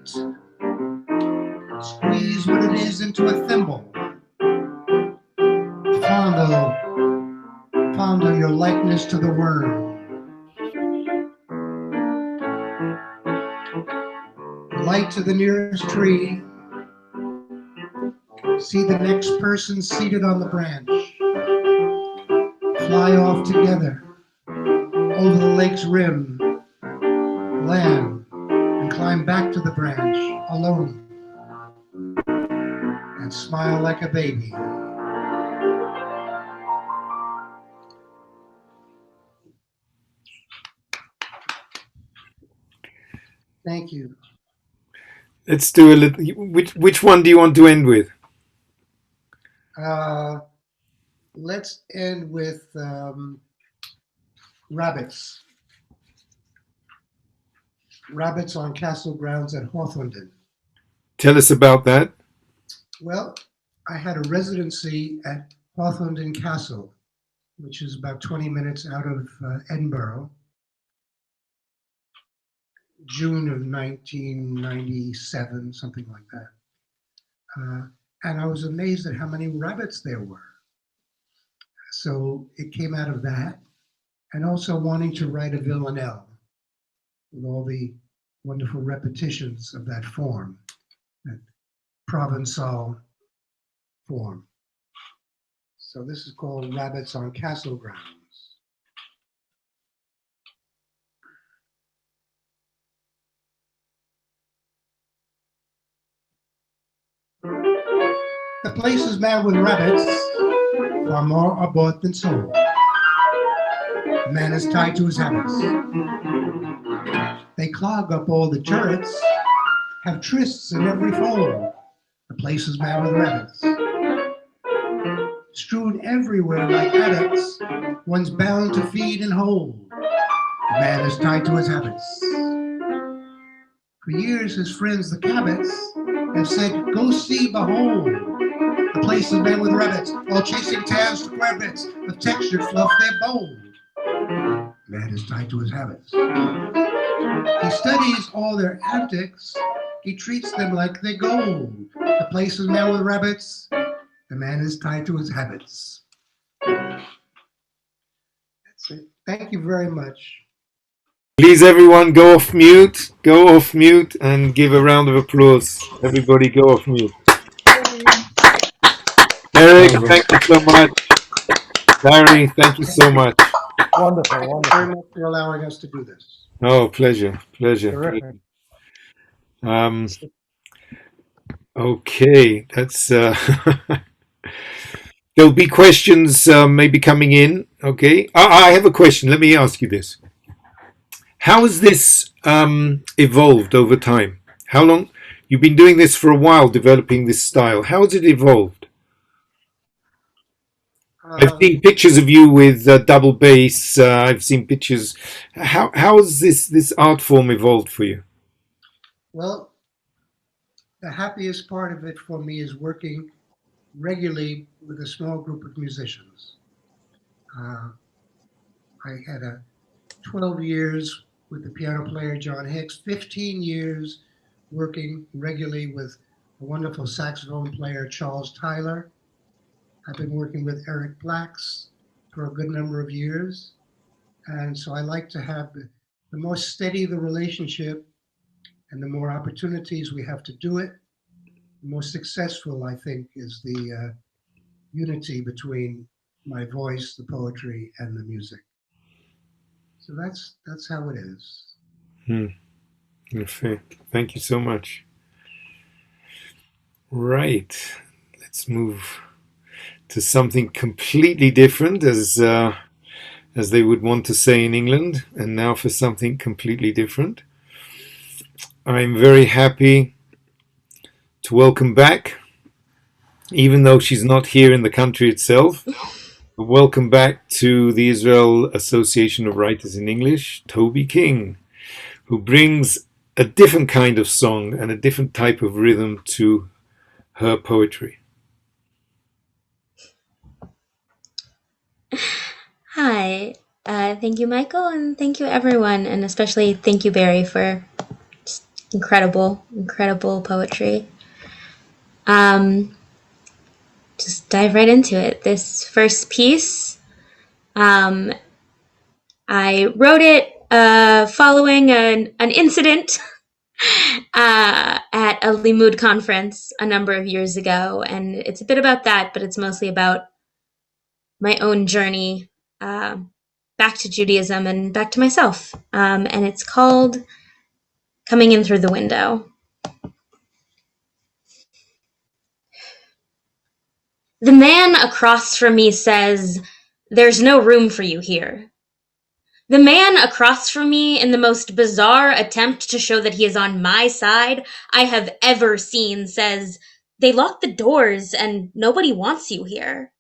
Speaker 7: Squeeze what it is into a thimble. Fondle your likeness to the worm. Light to the nearest tree. See the next person seated on the branch. Fly off together over the lake's rim, land, and climb back to the branch alone. And smile like a baby. Thank you.
Speaker 1: Let's do a little. Which one do you want to end with?
Speaker 7: Let's end with rabbits. Rabbits on castle grounds at Hawthornden.
Speaker 1: Tell us about that.
Speaker 7: Well, I had a residency at Hawthornden Castle, which is about 20 minutes out of Edinburgh, June of 1997, something like that. And I was amazed at how many rabbits there were. So it came out of that, and also wanting to write a villanelle with all the wonderful repetitions of that form, that Provençal form. So this is called Rabbits on Castle Grounds. The place is mad with rabbits, far more are bought than sold. The man is tied to his habits. They clog up all the turrets, have trysts in every fold. The place is mad with rabbits. Strewn everywhere like addicts, one's bound to feed and hold. The man is tied to his habits. For years, his friends, the Cabots, have said, go see, behold. The place is mad with rabbits, while chasing tails to grab bits of textured fluff they're bold. Man is tied to his habits. He studies all their antics. He treats them like they're gold. The place is made with rabbits. The man is tied to his habits. That's it. Thank you very much.
Speaker 1: Please, everyone, go off mute, and give a round of applause. Everybody, go off mute. Eric, thank you so much. Barry, thank you so much.
Speaker 10: Wonderful,
Speaker 7: Thank you
Speaker 10: wonderful.
Speaker 7: very much for allowing us to do this.
Speaker 1: Oh, pleasure.
Speaker 10: Terrific.
Speaker 1: Okay, that's there'll be questions maybe coming in. Okay, I have a question. Let me ask you this: how has this evolved over time? How long you've been doing this for a while, developing this style? How has it evolved? I've seen pictures of you with double bass. I've seen pictures. How has this art form evolved for you?
Speaker 7: Well, the happiest part of it for me is working regularly with a small group of musicians. I had 12 years with the piano player John Hicks, 15 years working regularly with a wonderful saxophone player Charles Tyler. I've been working with Eric Blacks for a good number of years. And so I like to have the more steady the relationship and the more opportunities we have to do it, the more successful I think is the unity between my voice, the poetry, and the music. So that's how it is.
Speaker 1: Perfect. Thank you so much. Right. Let's move to something completely different, as they would want to say in England, and now for something completely different. I'm very happy to welcome back, even though she's not here in the country itself, welcome back to the Israel Association of Writers in English, Toby King, who brings a different kind of song and a different type of rhythm to her poetry.
Speaker 11: Hi, thank you, Michael, and thank you, everyone, and especially thank you, Barry, for just incredible poetry. Just dive right into it. This first piece, I wrote it following an incident at a Limud conference a number of years ago, and it's a bit about that, but it's mostly about my own journey back to Judaism and back to myself. And it's called Coming In Through the Window. The man across from me says, "There's no room for you here." The man across from me, in the most bizarre attempt to show that he is on my side I have ever seen, says, "They locked the doors and nobody wants you here."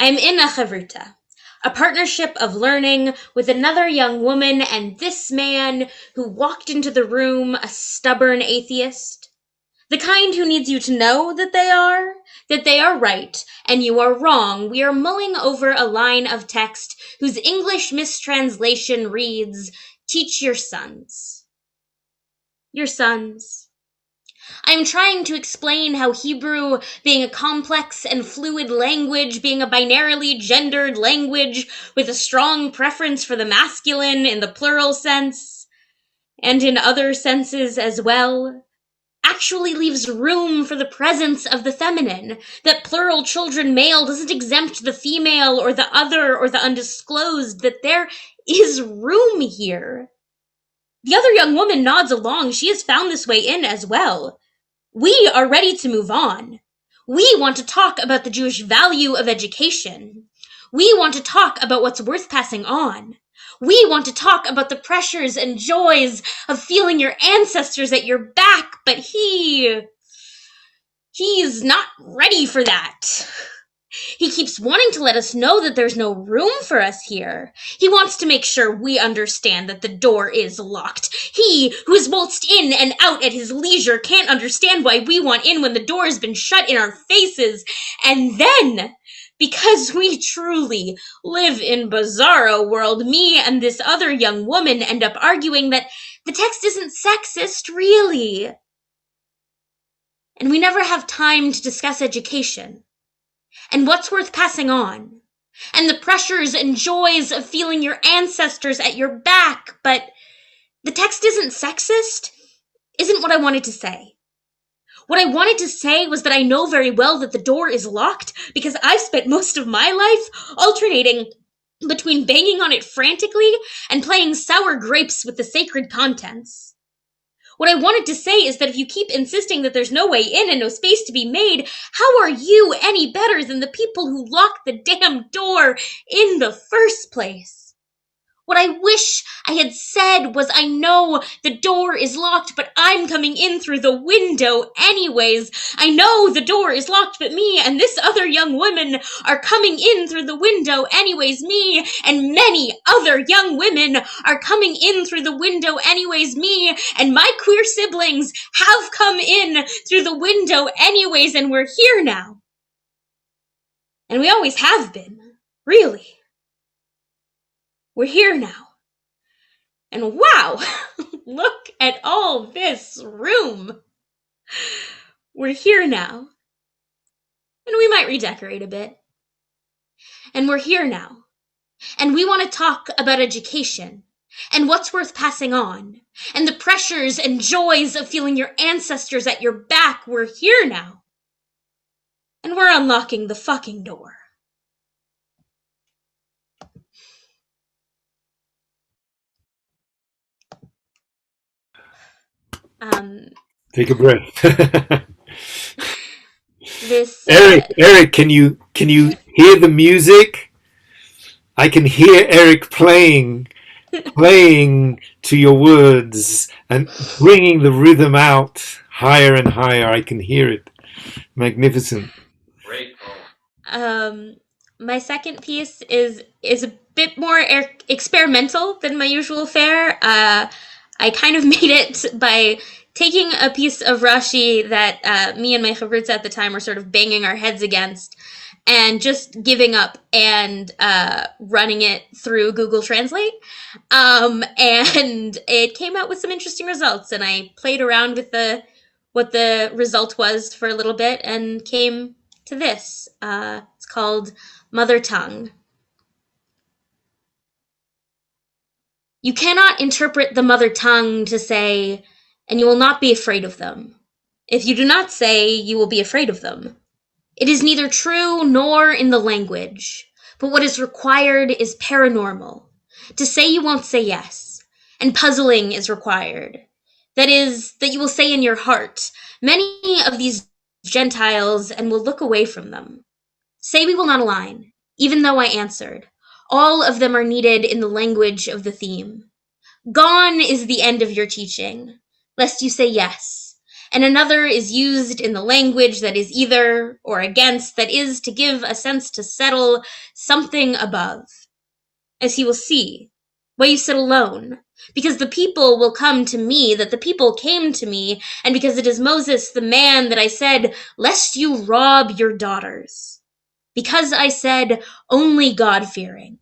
Speaker 11: I'm in a chavruta, a partnership of learning with another young woman and this man who walked into the room a stubborn atheist. The kind who needs you to know that they are right, and you are wrong. We are mulling over a line of text whose English mistranslation reads, "Teach your sons." Your sons. I am trying to explain how Hebrew, being a complex and fluid language, being a binarily gendered language with a strong preference for the masculine in the plural sense, and in other senses as well, actually leaves room for the presence of the feminine, that plural children male doesn't exempt the female or the other or the undisclosed, that there is room here. The other young woman nods along. She has found this way in as well. We are ready to move on. We want to talk about the Jewish value of education. We want to talk about what's worth passing on. We want to talk about the pressures and joys of feeling your ancestors at your back, but he's not ready for that. He keeps wanting to let us know that there's no room for us here. He wants to make sure we understand that the door is locked. He, who has waltzed in and out at his leisure, can't understand why we want in when the door has been shut in our faces. And then Because we truly live in bizarro world, me and this other young woman end up arguing that the text isn't sexist, really. And we never have time to discuss education and what's worth passing on and the pressures and joys of feeling your ancestors at your back. But the text isn't sexist isn't what I wanted to say. What I wanted to say was that I know very well that the door is locked because I've spent most of my life alternating between banging on it frantically and playing sour grapes with the sacred contents. What I wanted to say is that if you keep insisting that there's no way in and no space to be made, how are you any better than the people who locked the damn door in the first place? What I wish I had said was, I know the door is locked, but I'm coming in through the window anyways. I know the door is locked, but me and this other young woman are coming in through the window anyways. Me and many other young women are coming in through the window anyways. Me and my queer siblings have come in through the window anyways, and we're here now. And we always have been, really. We're here now. And wow, look at all this room. We're here now. And we might redecorate a bit. And we're here now. And we want to talk about education and what's worth passing on and the pressures and joys of feeling your ancestors at your back. We're here now. And we're unlocking the fucking door.
Speaker 1: Take a breath.
Speaker 11: This
Speaker 1: Eric, can you hear the music? I can hear Eric playing to your words and bringing the rhythm out higher and higher. I can hear it. Magnificent.
Speaker 9: Great
Speaker 11: poem. My second piece is a bit more experimental than my usual fare. I kind of made it by taking a piece of Rashi that me and my chavrutza at the time were sort of banging our heads against and just giving up and running it through Google Translate. And it came out with some interesting results, and I played around with what the result was for a little bit and came to this. It's called Mother Tongue. You cannot interpret the mother tongue to say, and you will not be afraid of them. If you do not say, you will be afraid of them. It is neither true nor in the language, but what is required is paranormal. To say you won't say yes, and puzzling is required. That is, that you will say in your heart, many of these Gentiles, and will look away from them. Say we will not align, even though I answered. All of them are needed in the language of the theme. Gone is the end of your teaching, lest you say yes, and another is used in the language that is either or against, that is to give a sense to settle something above. As he will see, why you sit alone, because the people will come to me, that the people came to me, and because it is Moses, the man, that I said, lest you rob your daughters. Because I said, only God-fearing.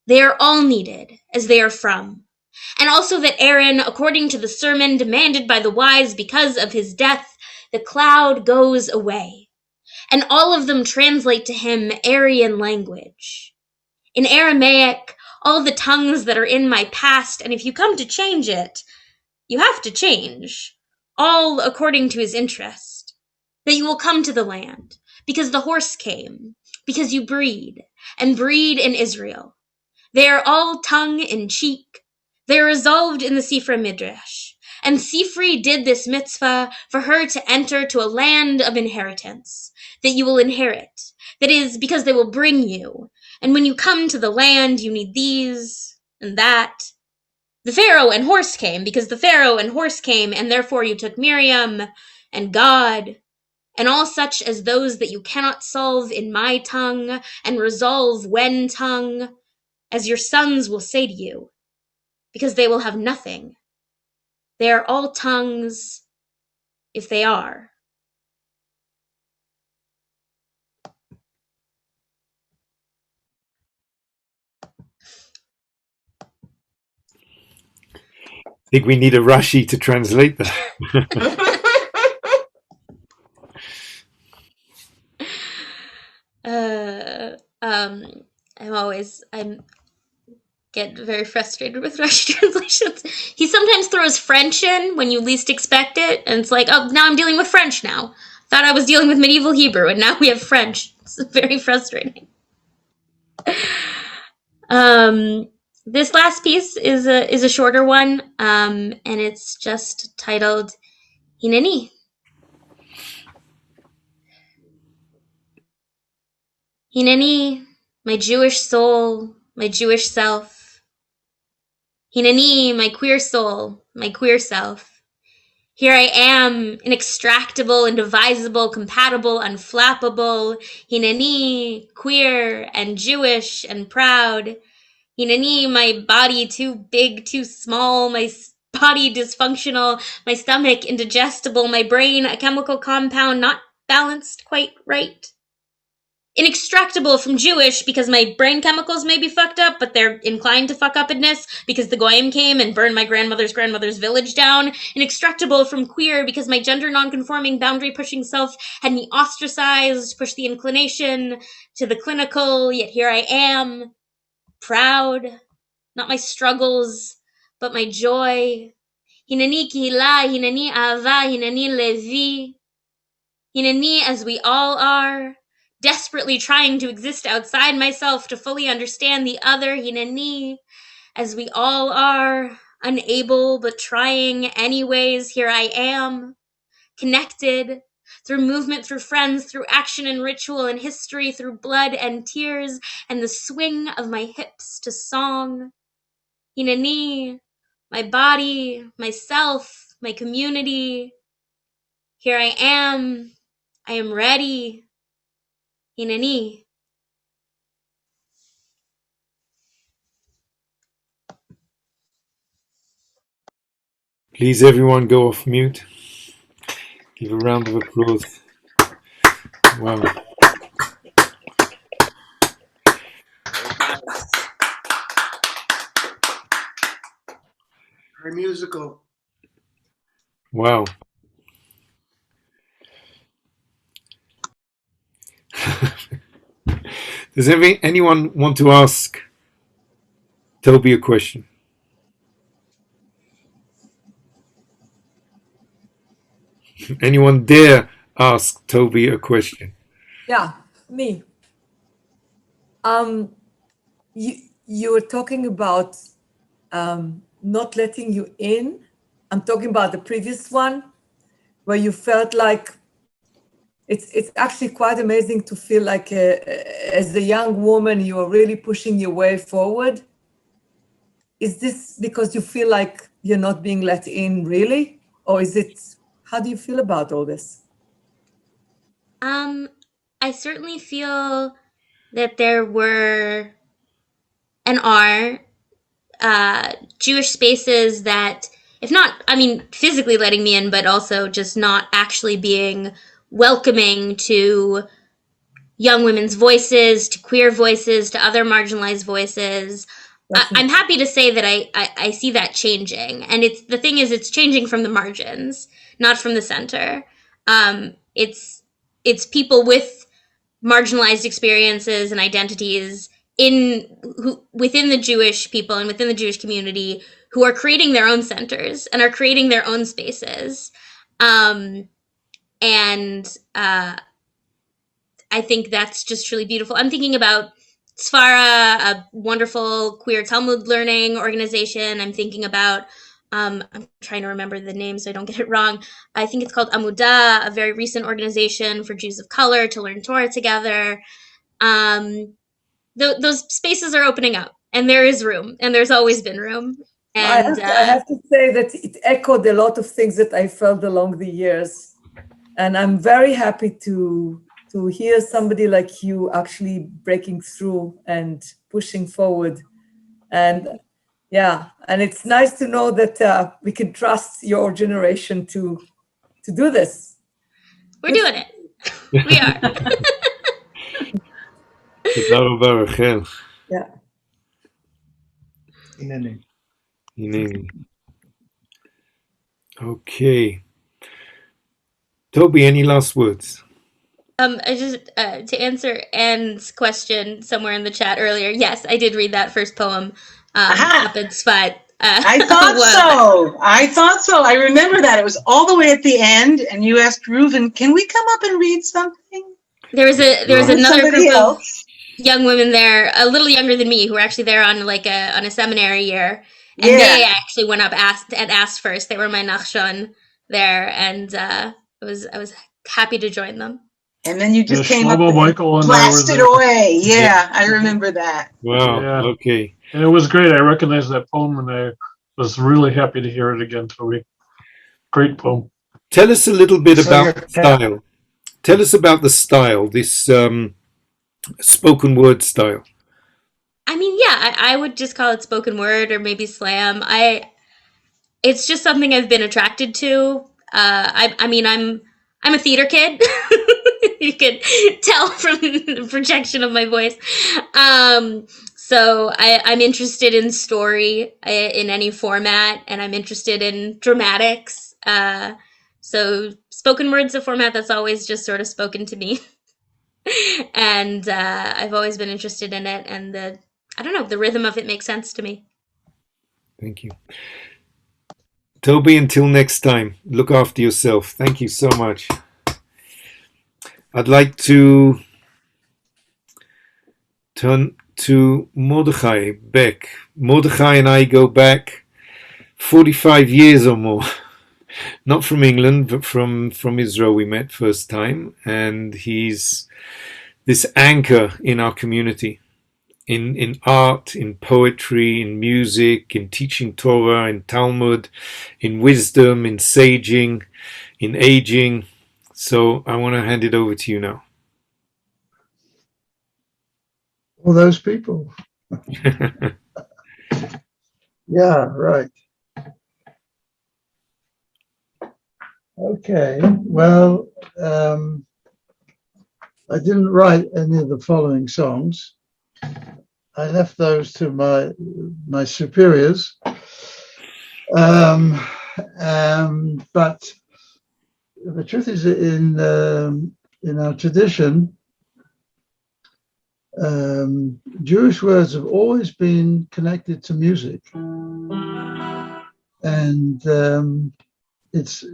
Speaker 11: They are all needed, as they are from. And also that Aaron, according to the sermon demanded by the wise because of his death, the cloud goes away. And all of them translate to him Aryan language. In Aramaic, all the tongues that are in my past, and if you come to change it, you have to change, all according to his interest. That you will come to the land, because the horse came, because you breed, and breed in Israel. They are all tongue in cheek. They are resolved in the Sifra Midrash. And Sifri did this mitzvah for her to enter to a land of inheritance, that you will inherit. That is, because they will bring you. And when you come to the land, you need these and that. The Pharaoh and horse came, because the Pharaoh and horse came, and therefore you took Miriam and God, and all such as those that you cannot solve in my tongue, and resolve when tongue, as your sons will say to you, because they will have nothing. They are all tongues, if they are.
Speaker 1: think we need a Rashi to translate that.
Speaker 11: I'm get very frustrated with Russian translations. He sometimes throws French in when you least expect it, and it's like, oh, now I'm dealing with French now. Thought I was dealing with medieval Hebrew, and now we have French. It's very frustrating. This last piece is a shorter one, and it's just titled Hineni. Hineni, my Jewish soul, my Jewish self. Hineni, my queer soul, my queer self. Here I am, inextractable, indivisible, compatible, unflappable. Hineni, queer and Jewish and proud. Hineni, my body too big, too small, my body dysfunctional, my stomach indigestible, my brain a chemical compound not balanced quite right. Inextractable from Jewish because my brain chemicals may be fucked up, but they're inclined to fuck upness because the Goyim came and burned my grandmother's village down. Inextractable from queer because my gender nonconforming, boundary-pushing self had me ostracized, pushed the inclination to the clinical, yet here I am, proud, not my struggles, but my joy. Hineni kihila, hineni ahava, hineni levi. Hineni as we all are, desperately trying to exist outside myself to fully understand the other. Hineni as we all are, unable but trying anyways. Here I am, connected through movement, through friends, through action and ritual and history, through blood and tears and the swing of my hips to song. Hineni, my body, myself, my community. Here I am ready. Hineni.
Speaker 1: Please, everyone, go off mute. Give a round of applause. Wow.
Speaker 8: Very musical.
Speaker 1: Wow. Does anyone want to ask Toby a question? Anyone dare ask Toby a question?
Speaker 4: Yeah, me. You were talking about not letting you in. I'm talking about the previous one, where you felt like it's actually quite amazing to feel like as a young woman, you are really pushing your way forward. Is this because you feel like you're not being let in really? Or is it, how do you feel about all this?
Speaker 11: I certainly feel that there were and are Jewish spaces that, if not, I mean, physically letting me in, but also just not actually being welcoming to young women's voices, to queer voices, to other marginalized voices. I'm happy to say that I see that changing. And the thing is, it's changing from the margins, not from the center. It's people with marginalized experiences and identities within the Jewish people and within the Jewish community who are creating their own centers and are creating their own spaces. I think that's just really beautiful. I'm thinking about Sfara, a wonderful queer Talmud learning organization. I'm thinking about, I'm trying to remember the name so I don't get it wrong. I think it's called Amuda, a very recent organization for Jews of color to learn Torah together. Those spaces are opening up, and there is room, and there's always been room. And
Speaker 4: I have to say that it echoed a lot of things that I felt along the years. And I'm very happy to hear somebody like you actually breaking through and pushing forward. And yeah, and it's nice to know that we can trust your generation to do this.
Speaker 11: We're doing it. We are.
Speaker 4: Yeah.
Speaker 7: Hineni.
Speaker 1: Hineni. Okay. Toby, any last words?
Speaker 11: I just to answer Anne's question somewhere in the chat earlier. Yes, I did read that first poem up in Svat.
Speaker 12: I thought so. I thought so. I remember that. It was all the way at the end, and you asked Reuven, "Can we come up and read something?"
Speaker 11: There was another
Speaker 12: somebody
Speaker 11: group
Speaker 12: else.
Speaker 11: of young women there, a little younger than me, who were actually there on a seminary year, and
Speaker 12: Yeah.
Speaker 11: they actually went up asked first. They were my nachshon there, and I was happy to join them.
Speaker 12: And then you just
Speaker 5: Yeah,
Speaker 12: came up
Speaker 5: Shlomo,
Speaker 12: and
Speaker 5: Michael, and I were
Speaker 12: blasted
Speaker 5: there.
Speaker 12: away. Yeah, I remember that.
Speaker 1: Wow.
Speaker 5: Yeah.
Speaker 1: Okay.
Speaker 5: And it was great. I recognized that poem, and I was really happy to hear it again, Toby. Great poem.
Speaker 1: Tell us a little bit
Speaker 7: So
Speaker 1: about
Speaker 7: you're-
Speaker 1: the style. Tell us about the style, this spoken word style.
Speaker 11: I mean, yeah, I would just call it spoken word or maybe slam. It's just something I've been attracted to. I mean, I'm a theater kid. You could tell from the projection of my voice. So I'm interested in story in any format, and I'm interested in dramatics. So spoken word's a format that's always just sort of spoken to me. And I've always been interested in it, and I don't know, the rhythm of it makes sense to me.
Speaker 1: Thank you. Toby, until next time, look after yourself. Thank you so much. I'd like to turn to Mordechai Beck. Mordechai and I go back 45 years or more. Not from England, but from Israel we met first time. And he's this anchor in our community. In art, in poetry, in music, in teaching Torah, in Talmud, in wisdom, in saging, in aging. So I want to hand it over to you now.
Speaker 13: All those people. Yeah, right. Okay, well, I didn't write any of the following songs. I left those to my superiors. But the truth is, in our tradition, Jewish words have always been connected to music, and it's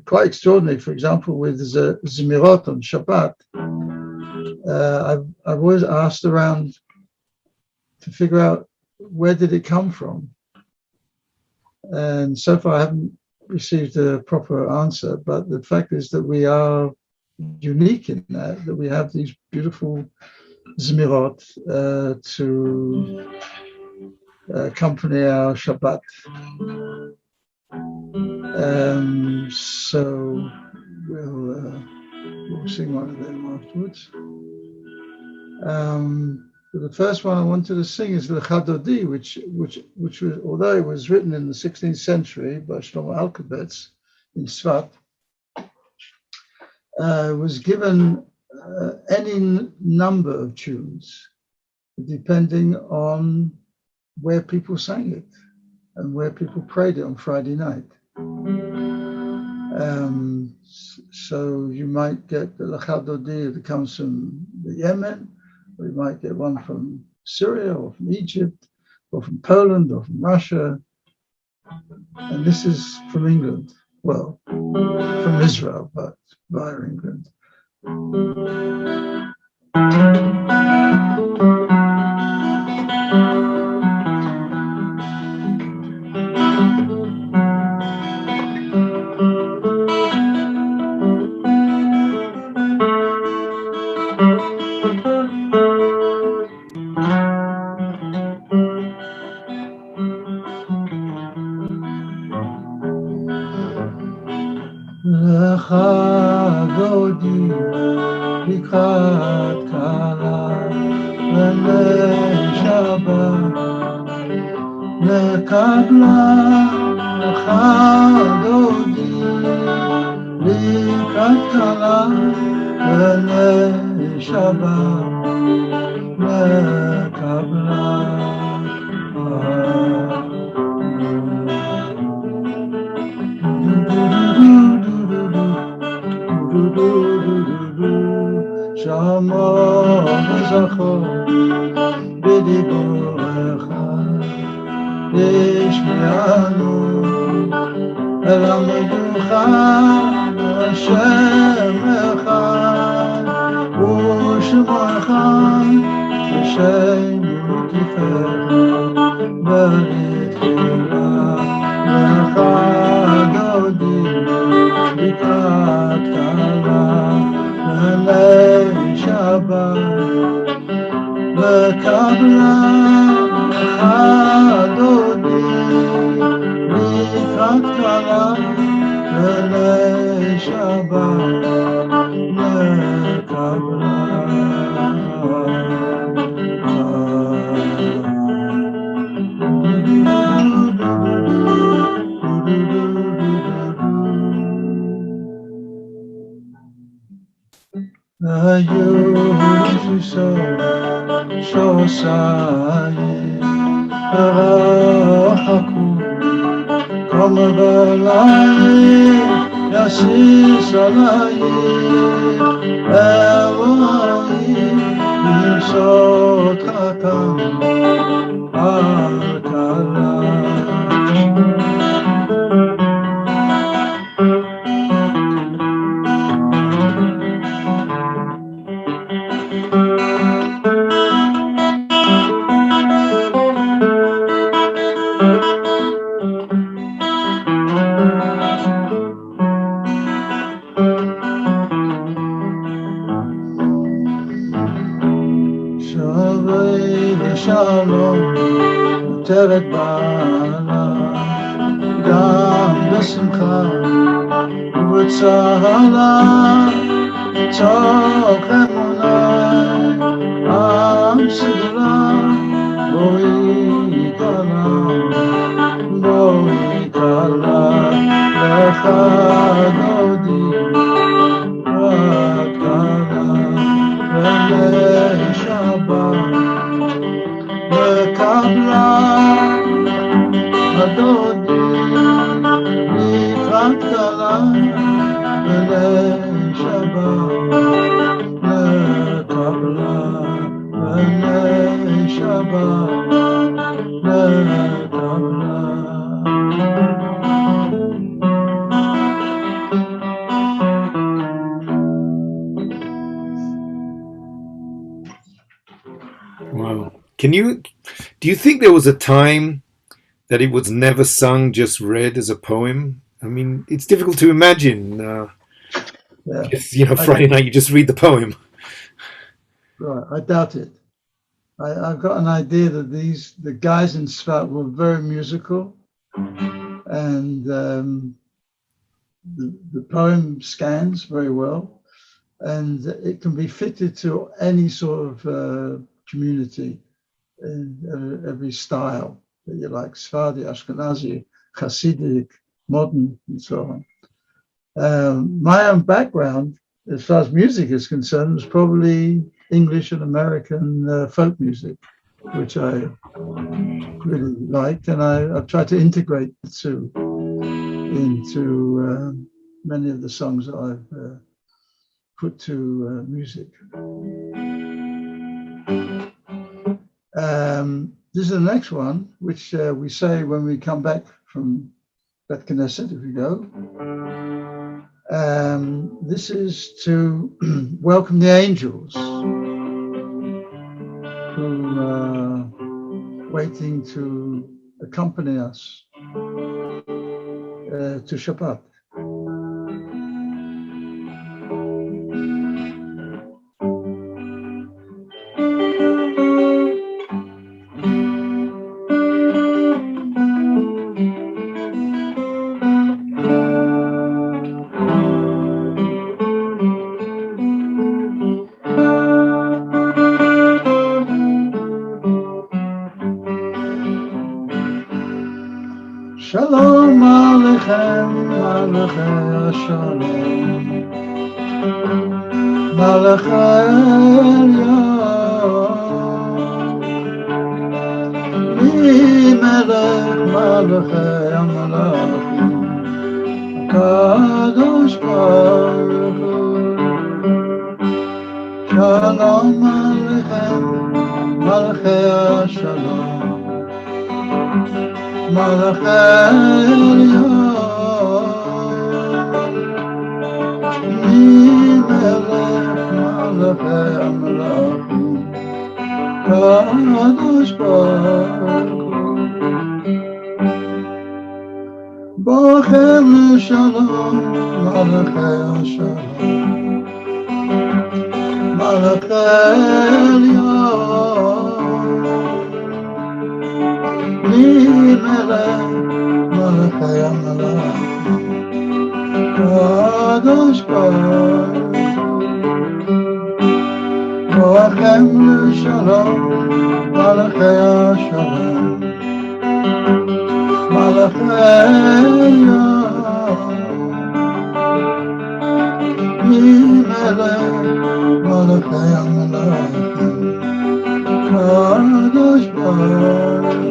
Speaker 13: quite extraordinary. For example, with Zemirot on Shabbat, I've always asked around to figure out where did it come from, and so far I haven't received a proper answer. But the fact is that we are unique in that we have these beautiful Zemirot to accompany our Shabbat. So we'll sing one of them afterwards. The first one I wanted to sing is the Chadodi, which was, although it was written in the 16th century by Shlomo Alkalay-Gut in Svat, was given any number of tunes depending on where people sang it and where people prayed it on Friday night. So you might get the Chadodi that comes from the Yemen, or you might get one from Syria or from Egypt or from Poland or from Russia. And this is from England. Well, from Israel, but via England. Chadodi לקראת קלה ולשבת לקבלה חדודי לקראת קלה ולשבת לקבלה זכור בדיבור אחד ישמיענו אל המדוכה השם אחד ושמו אחד ושם תפארת בתחילה לך דודי לקראת קלה ולי שבת וקבלה לך דודי לקראת קלה ולי שבת וקבלה שוסי רחקו כמו בליל יסיס עלייך אלוהי למסות חכם אלקלה שלום מותרת בעלה גם בשמחה ובצהלה צוק אמונה עם סדרה בואי קלה לך דודי רק קלה ולי שבת וקבלה הדודי לקראת קלה ולי שבת לקבלה ולי שבת לקבלה
Speaker 1: Wow. Do you think there was a time that it was never sung, just read as a poem? I mean, it's difficult to imagine. Friday night you just read the poem.
Speaker 13: Right, I doubt it. I've got an idea that the guys in Svat were very musical, and the poem scans very well, and it can be fitted to any sort of community in every style that you like, Sephardi, Ashkenazi, Hasidic, modern, and so on. My own background, as far as music is concerned, was probably English and American folk music, which I really liked, and I've tried to integrate the two into many of the songs that I've put to music. This is the next one, which we say when we come back from Bet Knesset, if we go. This is to welcome the angels who are waiting to accompany us to Shabbat. Shalom Aleichem, Malachei Shalom, Malachei Elyon, Melech Malachei Amalachim, Kadosh Baruch Hu, Shalom Aleichem. לכם מלכי השלום, מלכי עליון, ממלך מלכי המלכים, קדוש ברוך הוא. ברכם לשלום מלכי השלום, מלכי עליון, ממלך מלכי המלכים, קדוש ברוך הוא. ברכם לשלום מלכי השלום, מלכי עליון, ממלך מלכי המלכים, קדוש ברוך הוא.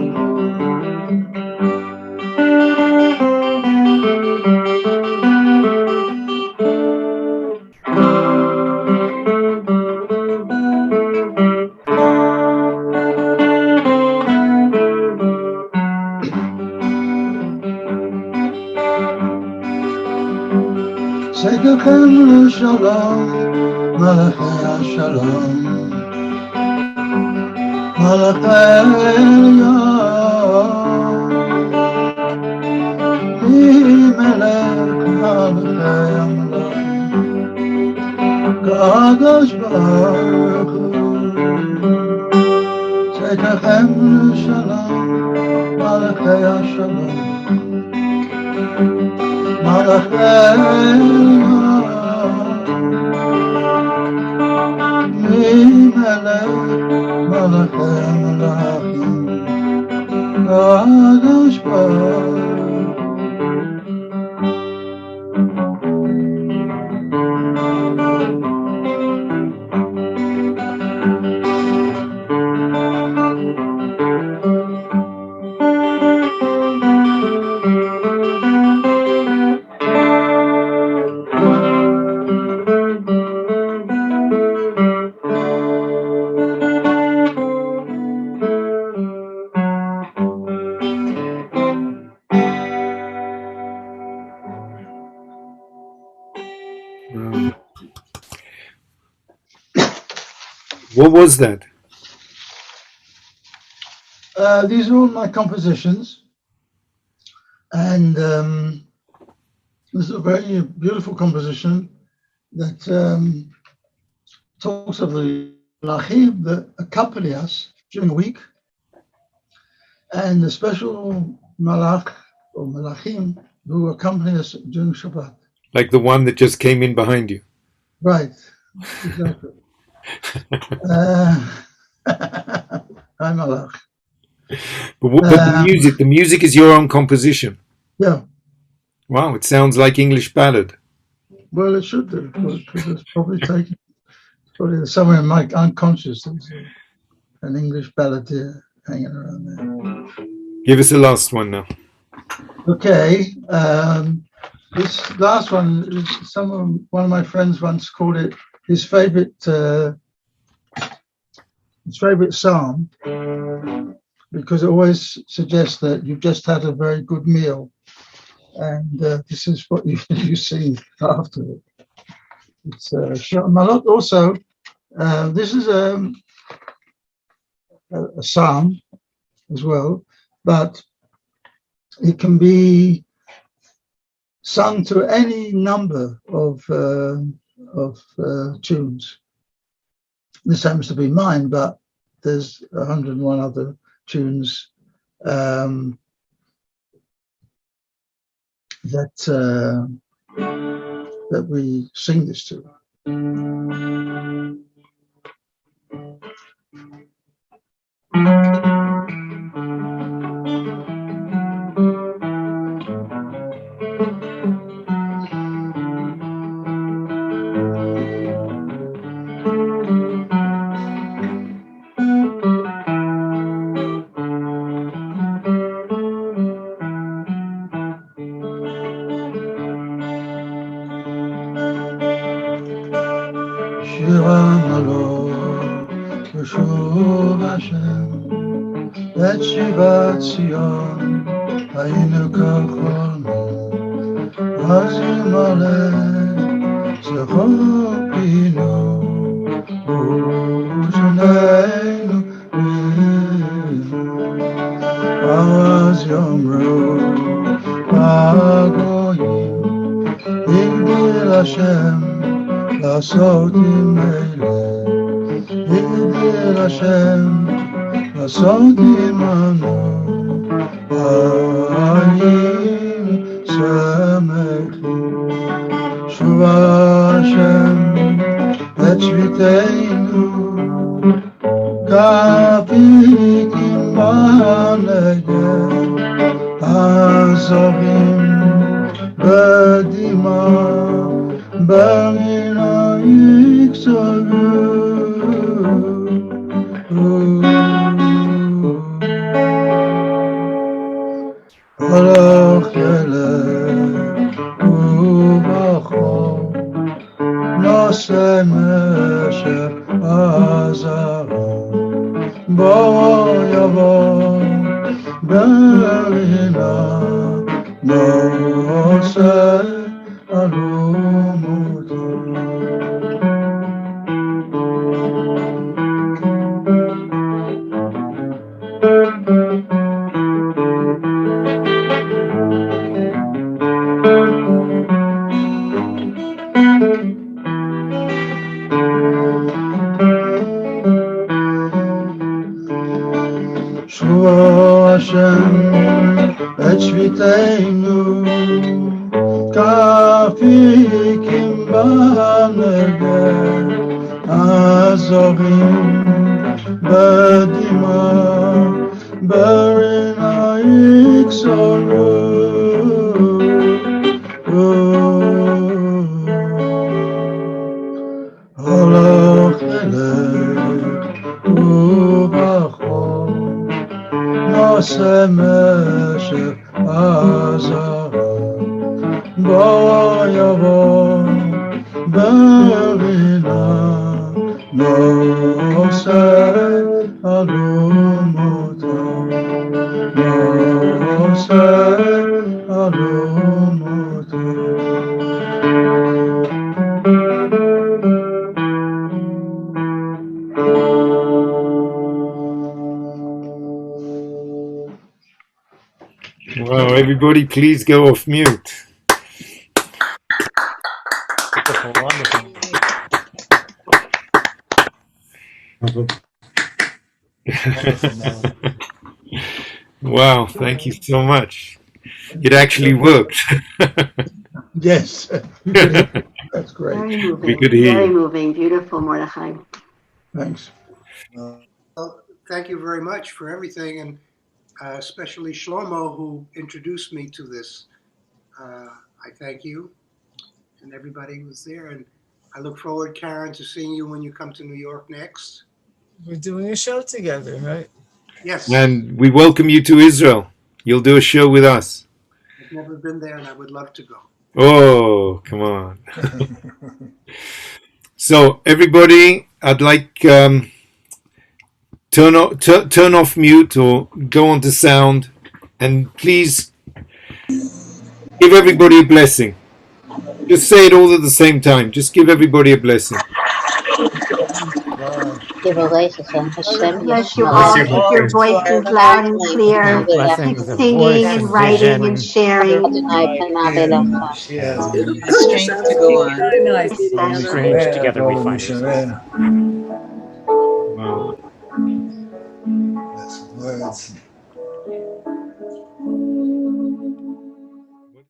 Speaker 13: צאתכם לשלום מלכי השלום, מלכי עליון, ממלך מלכי המלכים, קדוש ברוך הוא. צאתכם לשלום מלכי השלום, מלכי עליון, ממלך מלכי המלכים, קדוש ברוך הוא.
Speaker 1: What was that?
Speaker 13: These are all my compositions, and this is a very beautiful composition that talks of the malachim that accompany us during the week, and the special malach or malachim who accompany us during Shabbat.
Speaker 1: Like the one that just came in behind you.
Speaker 13: Right, exactly. I'm malach.
Speaker 1: But the music is your own composition.
Speaker 13: Yeah.
Speaker 1: Wow, it sounds like English ballad.
Speaker 13: Well, it should do, because it's probably taken, probably somewhere in my unconscious, there's an English balladeer hanging around there.
Speaker 1: Give us the last one now.
Speaker 13: Okay, this last one, one of my friends once called it his favorite psalm, because it always suggests that you've just had a very good meal, and this is what you see after it. It's Malot also. This is a psalm as well, but it can be sung to any number of tunes. This happens to be mine, but there's 101 other tunes that we sing this to. Shira Hashem, et shivat Zion, hayinu kacholnu, az yimalech zechor pinu, u'shuneinu b'inu. Az yomru hagoyim, Higdil Hashem, לעשות עמנו, הגדיל השם, לעשות עמנו, היינו שמחים. שובה השם את שביתנו, כפיקים בנגב, הזורים בדמעה, Barina Yiksaru Halach Yelech Uvacho Nase Meshech Azaron Bo Yavo Barina Nose Hashem et shviteinu kafikim b'negev azorim b'dima barina yiksoru halach elech uvachor Nase Meshech Azaron Bo Yavo Barina Nose Alumotam Nose Alumotam
Speaker 1: Wow, everybody please go off mute. Wow, thank you so much. It actually worked.
Speaker 13: Yes, that's great.
Speaker 14: Very moving.
Speaker 1: We could hear
Speaker 14: Very
Speaker 1: you.
Speaker 14: moving. Beautiful, Mordechai.
Speaker 13: Thanks.
Speaker 8: Well, thank you very much for everything, and especially Shlomo, who introduced me to this. I thank you and everybody who was there, and I look forward, Karen, to seeing you when you come to New York next.
Speaker 2: We're doing a show together, right?
Speaker 8: Yes.
Speaker 1: And we welcome you to Israel. You'll do a show with us.
Speaker 8: I've never been there, and I would love to go.
Speaker 1: Oh, come on. So, everybody, I'd like turn off mute or go on to sound, and please give everybody a blessing. Just say it all at the same time. Just give everybody a blessing.
Speaker 14: Bless you all. Keep your voices loud and clear. Keep singing and writing and sharing.
Speaker 12: Strength to go on.
Speaker 4: Very nice.
Speaker 10: Strength together we find.